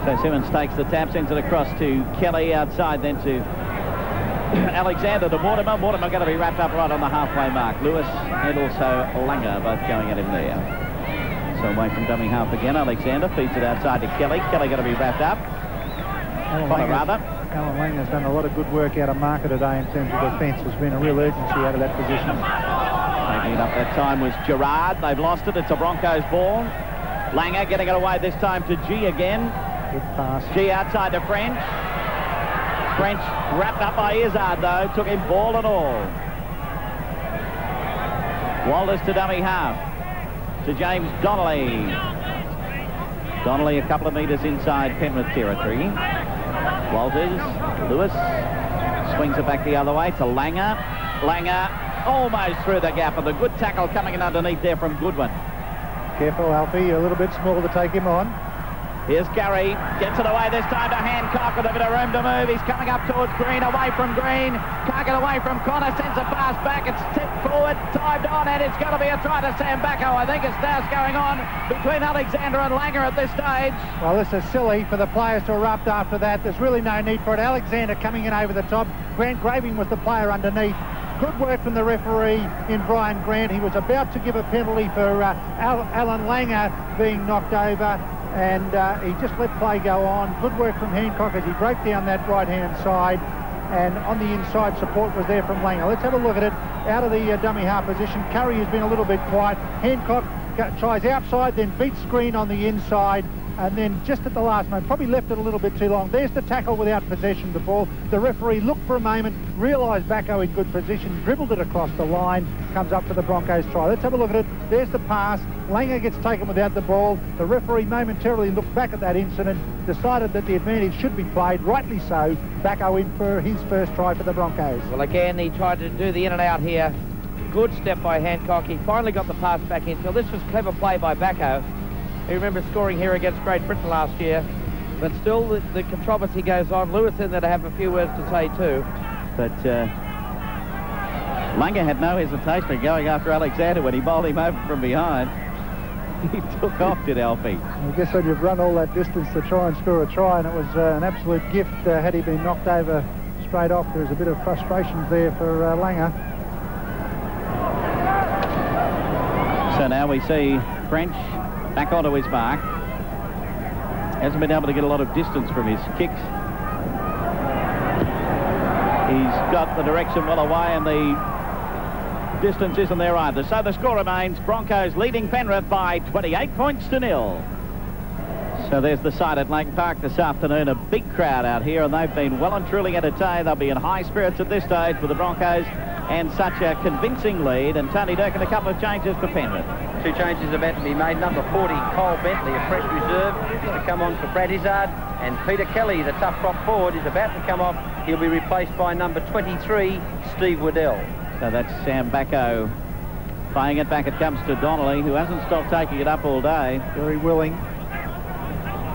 So Simmons takes the tap, sends it across to Kelly, outside then to Alexander to Mortimer. Mortimer going to be wrapped up right on the halfway mark. Lewis and also Langer both going at him there. So away from dummy half again. Alexander feeds it outside to Kelly. Kelly going to be wrapped up. Alan Langer's done a lot of good work out of marker today in terms of defence. There's been a real urgency out of that position. Taking it up that time was Gerard. They've lost it. It's a Broncos ball. Langer getting it away this time to G again. Good pass. G outside to French. French wrapped up by Izzard though. Took him ball and all. Walters to dummy half. To James Donnelly. Donnelly a couple of metres inside Penrith territory. Walters. Lewis. Swings it back the other way to Langer. Langer almost through the gap, and the good tackle coming in underneath there from Goodwin. Careful, Alfie, a little bit small to take him on. Here's Gary, gets it away this time to Hancock with a bit of room to move. He's coming up towards Green, away from Green. Can't get away from Connor, sends a pass back. It's tipped forward, timed on, and it's going to be a try to Sam Bacco. I think it's now going on between Alexander and Langer at this stage. Well, this is silly for the players to erupt after that. There's really no need for it. Alexander coming in over the top. Grant Graving was the player underneath. Good work from the referee in Brian Grant. He was about to give a penalty for Alan Langer being knocked over, and he just let play go on. Good work from Hancock as he broke down that right-hand side, and on the inside support was there from Langer. Let's have a look at it. Out of the dummy half position, Curry has been a little bit quiet. Hancock tries outside, then beats Green on the inside, and then just at the last moment, probably left it a little bit too long. There's the tackle without possession of the ball. The referee looked for a moment, realised Bacco in good position, dribbled it across the line, comes up for the Broncos try. Let's have a look at it. There's the pass. Langer gets taken without the ball. The referee momentarily looked back at that incident, decided that the advantage should be played, rightly so. Bacco in for his first try for the Broncos. Well, again, he tried to do the in and out here. Good step by Hancock. He finally got the pass back in. So this was clever play by Bacco. He remembers scoring here against Great Britain last year. But still, the controversy goes on. Lewis in there to have a few words to say too. But Langer had no hesitation in going after Alexander when he bowled him over from behind. He took off, did Alfie. I guess when you've run all that distance to try and score a try, and it was an absolute gift had he been knocked over straight off. There was a bit of frustrations there for Langer. So now we see French back onto his mark. Hasn't been able to get a lot of distance from his kicks. He's got the direction well away and the distance isn't there either. So the score remains Broncos leading Penrith by 28 points to 0. So there's the side at Lang Park this afternoon. A big crowd out here and they've been well and truly entertained. They'll be in high spirits at this stage with the Broncos and such a convincing lead. And Tony Durkin, a couple of changes for Penrith. 2 changes about to be made. Number 40, Cole Bentley, a fresh reserve, is to come on for Brad Izzard. And Peter Kelly, the tough prop forward, is about to come off. He'll be replaced by number 23, Steve Waddell. So that's Sam Bacco playing it back. It comes to Donnelly, who hasn't stopped taking it up all day. Very willing.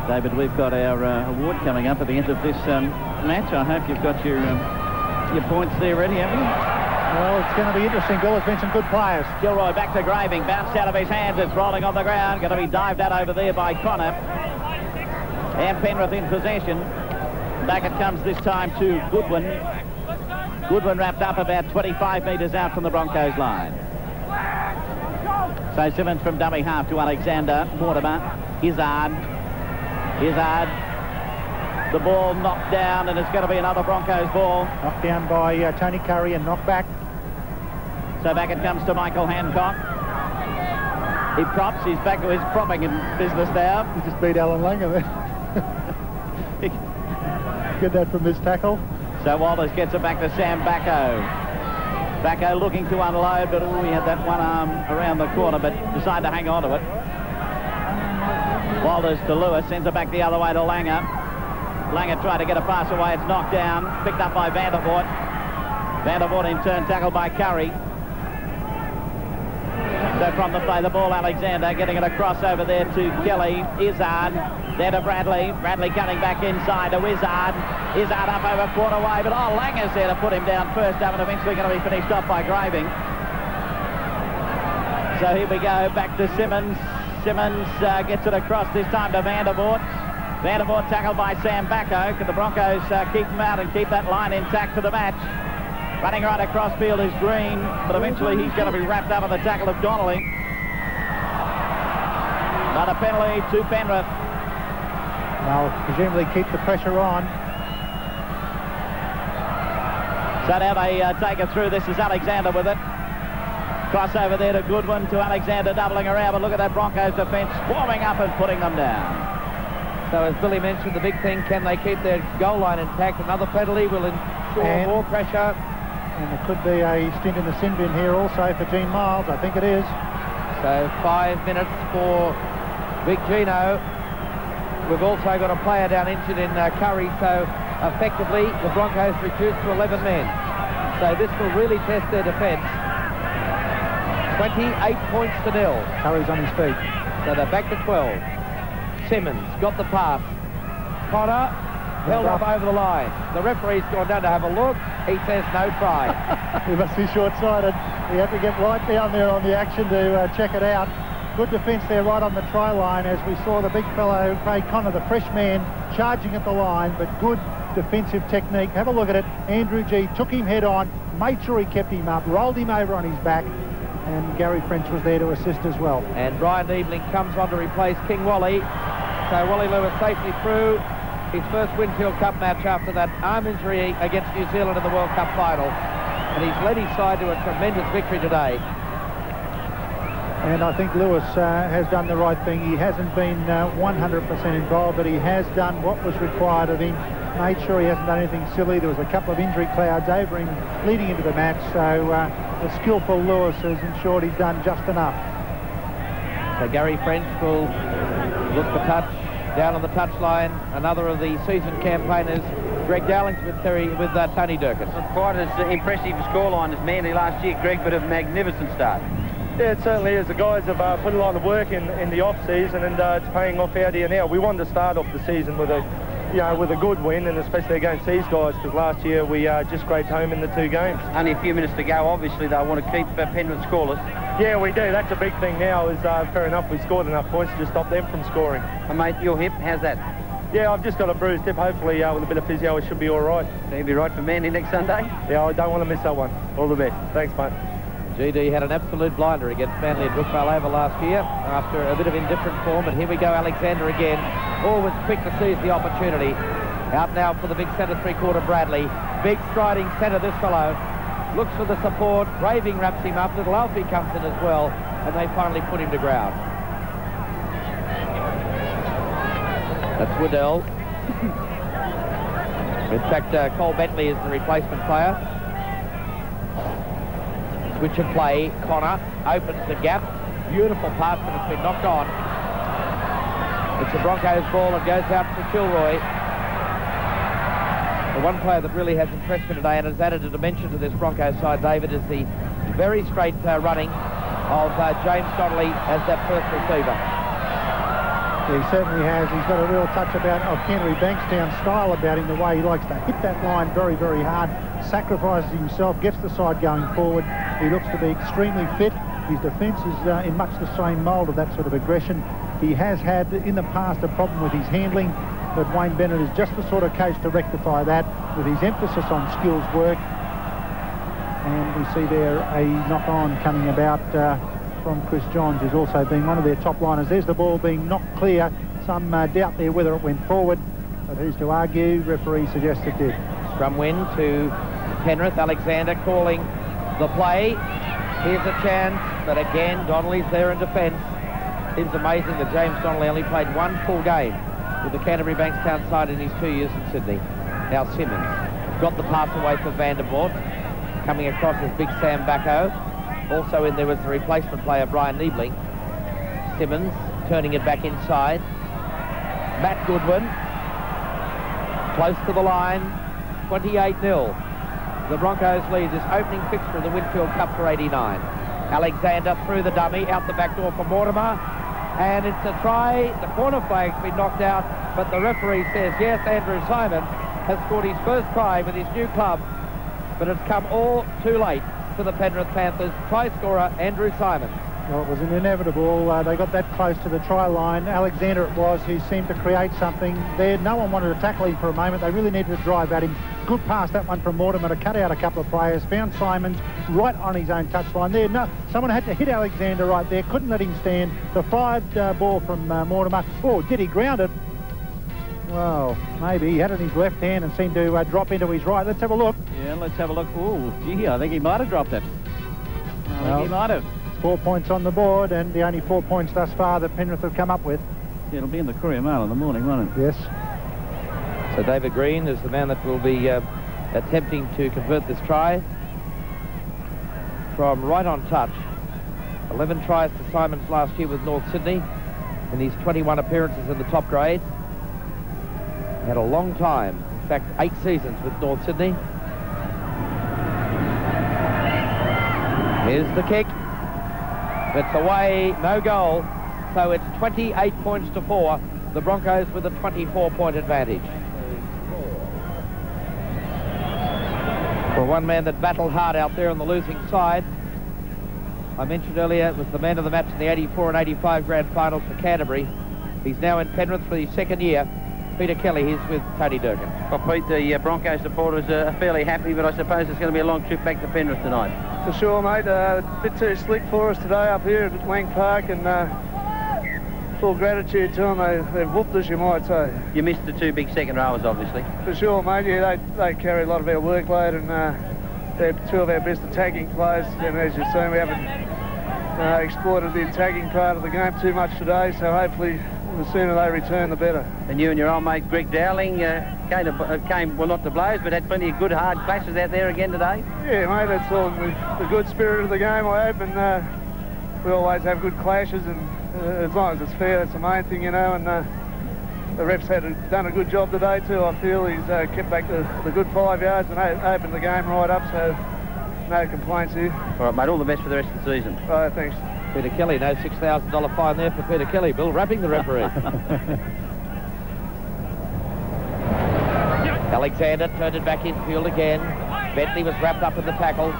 David, we've got our award coming up at the end of this match. I hope you've got your points there ready, haven't you? Well, it's going to be interesting, Bill. There's been some good players. Gilroy back to Graving, bounced out of his hands. It's rolling on the ground. Going to be dived at over there by Connor. And Penrith in possession. Back it comes this time to Goodwin. Goodwin wrapped up about 25 metres out from the Broncos line. So Simmons from dummy half to Alexander. Mortimer. Izzard. The ball knocked down and it's going to be another Broncos ball. Knocked down by Tony Curry and knocked back. So back it comes to Michael Hancock. He props. He's back to his propping business now. He just beat Alan Langer there. Get that from this tackle. So Walters gets it back to Sam Bacco. Bacco looking to unload, but he had that one arm around the corner, but decided to hang on to it. Walters to Lewis, sends it back the other way to Langer. Langer tried to get a pass away, it's knocked down, picked up by Vandervoort. Vandervoort in turn tackled by Curry. So from the play, the ball, Alexander getting it across over there to Kelly. Izzard, there to Bradley. Bradley coming back inside to Izzard. Izzard up over quarter way, but Langer's there to put him down first up and eventually going to be finished off by Graving. So here we go, back to Simmons. Simmons gets it across this time to Vandervoort. Vandervoort tackled by Sam Bacco. Can the Broncos keep him out and keep that line intact for the match? Running right across field is Green, but eventually he's going to be wrapped up in the tackle of Donnelly. Another penalty to Penrith. They'll presumably keep the pressure on. So now they take it through. This is Alexander with it. Cross over there to Goodwin, to Alexander doubling around, but look at that Broncos defence swarming up and putting them down. So as Billy mentioned, the big thing, can they keep their goal line intact? Another penalty will ensure more pressure. And there could be a stint in the sin bin here also for Gene Miles. I think it is. So 5 minutes for Big Gino. We've also got a player down injured in Curry, so effectively the Broncos reduced to 11 men. So this will really test their defence. 28 points to 0. Curry's on his feet. So they're back to 12. Simmons got the pass. Connor held up over the line. The referee's gone down to have a look. He says no try. He must be short-sighted. He had to get right down there on the action to check it out. Good defence there right on the try line as we saw the big fellow, Craig Connor, the fresh man, charging at the line, but good defensive technique. Have a look at it. Andrew G took him head on, made sure he kept him up, rolled him over on his back, and Gary French was there to assist as well. And Brian Eveling comes on to replace King Wally. So Wally Lewis safely through his first Winfield Cup match after that arm injury against New Zealand in the World Cup final. And he's led his side to a tremendous victory today. And I think Lewis has done the right thing. He hasn't been 100% involved, but he has done what was required of him. Made sure he hasn't done anything silly. There was a couple of injury clouds over him leading into the match, so the skillful Lewis has ensured he's done just enough. So Gary French will look for touch down on the touchline. Another of the seasoned campaigners, Greg Dowlington with Tony Durkin. Not quite as impressive a scoreline as Manly last year, Greg, but a magnificent start. Yeah, it certainly is. The guys have put a lot of work in the off-season, and it's paying off out here now. We wanted to start off the season with a good win, and especially against these guys, because last year we just scraped home in the 2 games. Only a few minutes to go. Obviously, they want to keep Penrith scoreless. Yeah, we do. That's a big thing now. Is fair enough. We scored enough points to stop them from scoring. And mate, your hip, how's that? Yeah, I've just got a bruised hip. Hopefully, with a bit of physio, it should be all right. So you'll be right for Manly next Sunday? Yeah, I don't want to miss that one. All the best. Thanks, mate. GD had an absolute blinder against Manly at Brookvale over last year after a bit of indifferent form, but here we go, Alexander again. Always quick to seize the opportunity. Out now for the big centre three-quarter Bradley. Big striding centre, this fellow. Looks for the support. Raving wraps him up. Little Alfie comes in as well, and they finally put him to ground. That's Woodell. In fact, Cole Bentley is the replacement player. Switch of play. Connor opens the gap. Beautiful pass, but it's been knocked on. It's a Broncos ball and goes out for Kilroy. The one player that really has impressed me today and has added a dimension to this Broncos side, David, is the very straight running of James Donnelly as that first receiver. He certainly has. He's got a real touch of Canterbury Bankstown style about him, the way he likes to hit that line very, very hard, sacrifices himself, gets the side going forward. He looks to be extremely fit. His defence is in much the same mould of that sort of aggression. He has had in the past a problem with his handling, but Wayne Bennett is just the sort of coach to rectify that with his emphasis on skills work. And we see there a knock-on coming about from Chris Johns, who's also been one of their top liners. There's the ball being knocked clear. Some doubt there whether it went forward, but who's to argue? Referee suggests it did. Scrum win to Penrith. Alexander calling the play. Here's a chance, but again, Donnelly's there in defence. Seems amazing that James Donnelly only played 1 full game with the Canterbury Bankstown side in his 2 years in Sydney. Now Simmons got the pass away for Vandervoort. Coming across as Big Sam Bacco. Also in there was the replacement player Brian Niebling. Simmons turning it back inside. Matt Goodwin close to the line. 28-0. The Broncos lead this opening fixture of the Winfield Cup for 89. Alexander through the dummy, out the back door for Mortimer. And it's a try. The corner flag's been knocked out, but the referee says, yes, Andrew Simon has scored his first try with his new club, but it's come all too late for the Penrith Panthers. Try scorer, Andrew Simon. Well, it was an inevitable. They got that close to the try line. Alexander it was who seemed to create something there. No one wanted to tackle him for a moment. They really needed to drive at him. Good pass, that one from Mortimer to cut out a couple of players. Found Simons right on his own touchline there. No, someone had to hit Alexander right there. Couldn't let him stand. The fired ball from Mortimer. Oh, did he ground it? Well, maybe. He had it in his left hand and seemed to drop into his right. Let's have a look. Yeah, let's have a look. Oh, gee, I think he might have dropped it. I think he might have. 4 points on the board, and the only 4 points thus far that Penrith have come up with. Yeah, it'll be in the Courier Mail in the morning, won't it? Yes. So David Green is the man that will be attempting to convert this try from right on touch. 11 tries to Simons last year with North Sydney in his 21 appearances in the top grade. He had a long time, in fact 8 seasons with North Sydney. Here's the kick. It's away, no goal. So it's 28 points to 4. The Broncos with a 24-point advantage. For one man that battled hard out there on the losing side, I mentioned earlier it was the man of the match in the 84 and 85 grand finals for Canterbury. He's now in Penrith for his second year. Peter Kelly, he's with Tony Durkin. Well, Pete, the Broncos supporters are fairly happy, but I suppose it's going to be a long trip back to Penrith tonight. For sure, mate. A bit too slick for us today up here at Lang Park, and full gratitude to them. They've whooped us, you might say. You missed the 2 big second rowers, obviously. For sure, mate. Yeah, they carry a lot of our workload, and they're 2 of our best attacking players. And as you've seen, we haven't exploited the attacking part of the game too much today, so hopefully the sooner they return, the better. And you and your old mate Greg Dowling came, well, not to blows, but had plenty of good hard clashes out there again today. Yeah, mate, that's all the good spirit of the game, I hope, and we always have good clashes, and as long as it's fair, that's the main thing, you know, and the ref's done a good job today too, I feel. He's kept back the good 5 yards and opened the game right up, so no complaints here. All right, mate, all the best for the rest of the season. All right, thanks. Peter Kelly, no $6,000 fine there for Peter Kelly. Bill wrapping the referee. Alexander turned it back infield again. Bentley was wrapped up in the tackle.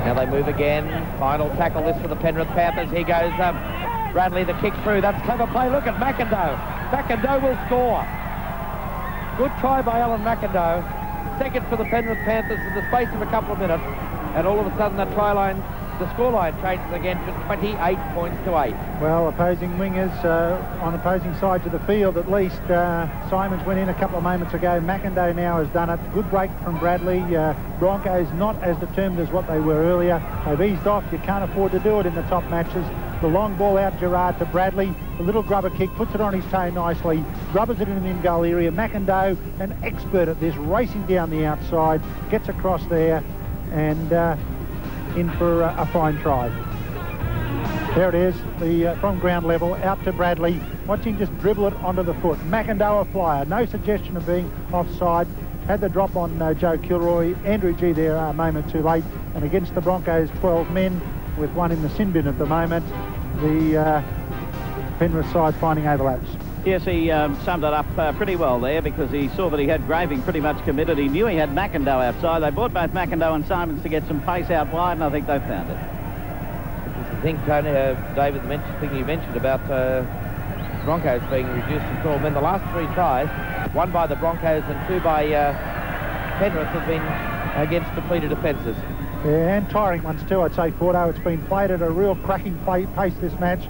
Now they move again. Final tackle this for the Penrith Panthers. Here goes Bradley, the kick through. That's clever play. Look at McIndoe. McIndoe will score. Good try by Alan McIndoe. Second for the Penrith Panthers in the space of a couple of minutes. And all of a sudden the scoreline changes again to 28 points to 8. Well, opposing wingers on opposing sides of the field at least. Simons went in a couple of moments ago. McIndoe now has done it. Good break from Bradley. Broncos not as determined as what they were earlier. They've eased off. You can't afford to do it in the top matches. The long ball out Gerard to Bradley. The little grubber kick, puts it on his toe nicely. Grubbers it in the in-goal area. McIndoe, an expert at this, racing down the outside. Gets across there and in for a fine try. There it is, from ground level out to Bradley. Watch him just dribble it onto the foot. McIndoe a flyer, no suggestion of being offside. Had the drop on Joe Kilroy. Andrew G there a moment too late. And against the Broncos 12 men with one in the sin bin at the moment, the Penrith side finding overlaps. Yes, he summed it up pretty well there, because he saw that he had Graving pretty much committed. He knew he had McIndoe outside. They brought both McIndoe and Simons to get some pace out wide, and I think they found it. I think, Tony, David, the thing you mentioned about Broncos being reduced to 12 men. The last 3 tries, one by the Broncos and 2 by Penrith, have been against depleted defences. Yeah, and tiring ones too, I'd say, Fordo. It's been played at a real cracking pace this match.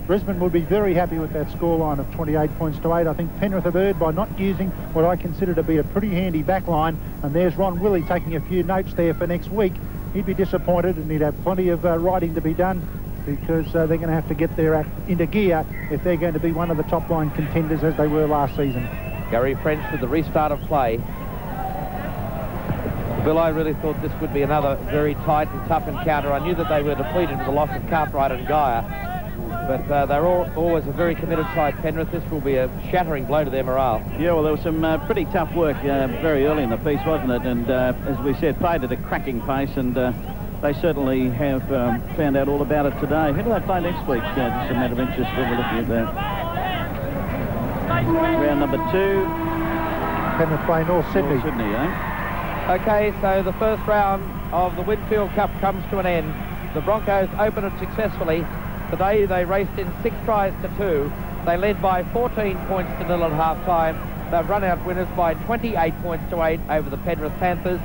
Brisbane would be very happy with that scoreline of 28 points to 8. I think Penrith have erred by not using what I consider to be a pretty handy back line. And there's Ron Willey taking a few notes there for next week. He'd be disappointed, and he'd have plenty of writing to be done, because they're going to have to get their act into gear if they're going to be one of the top line contenders as they were last season. Gary French with the restart of play. Bill, I really thought this would be another very tight and tough encounter. I knew that they were depleted with the loss of Cartwright and Geyer. But they're always a very committed side, Penrith. This will be a shattering blow to their morale. Yeah, well, there was some pretty tough work very early in the piece, wasn't it? And as we said, played at a cracking pace, and they certainly have found out all about it today. Who do they play next week? Just a matter of interest when we're looking at that. Round number 2. Penrith play North Sydney. North Sydney, eh? Okay, so the first round of the Winfield Cup comes to an end. The Broncos open it successfully. Today they raced in 6 tries to 2. They led by 14 points to 0 at half-time. They've run out winners by 28 points to 8 over the Penrith Panthers.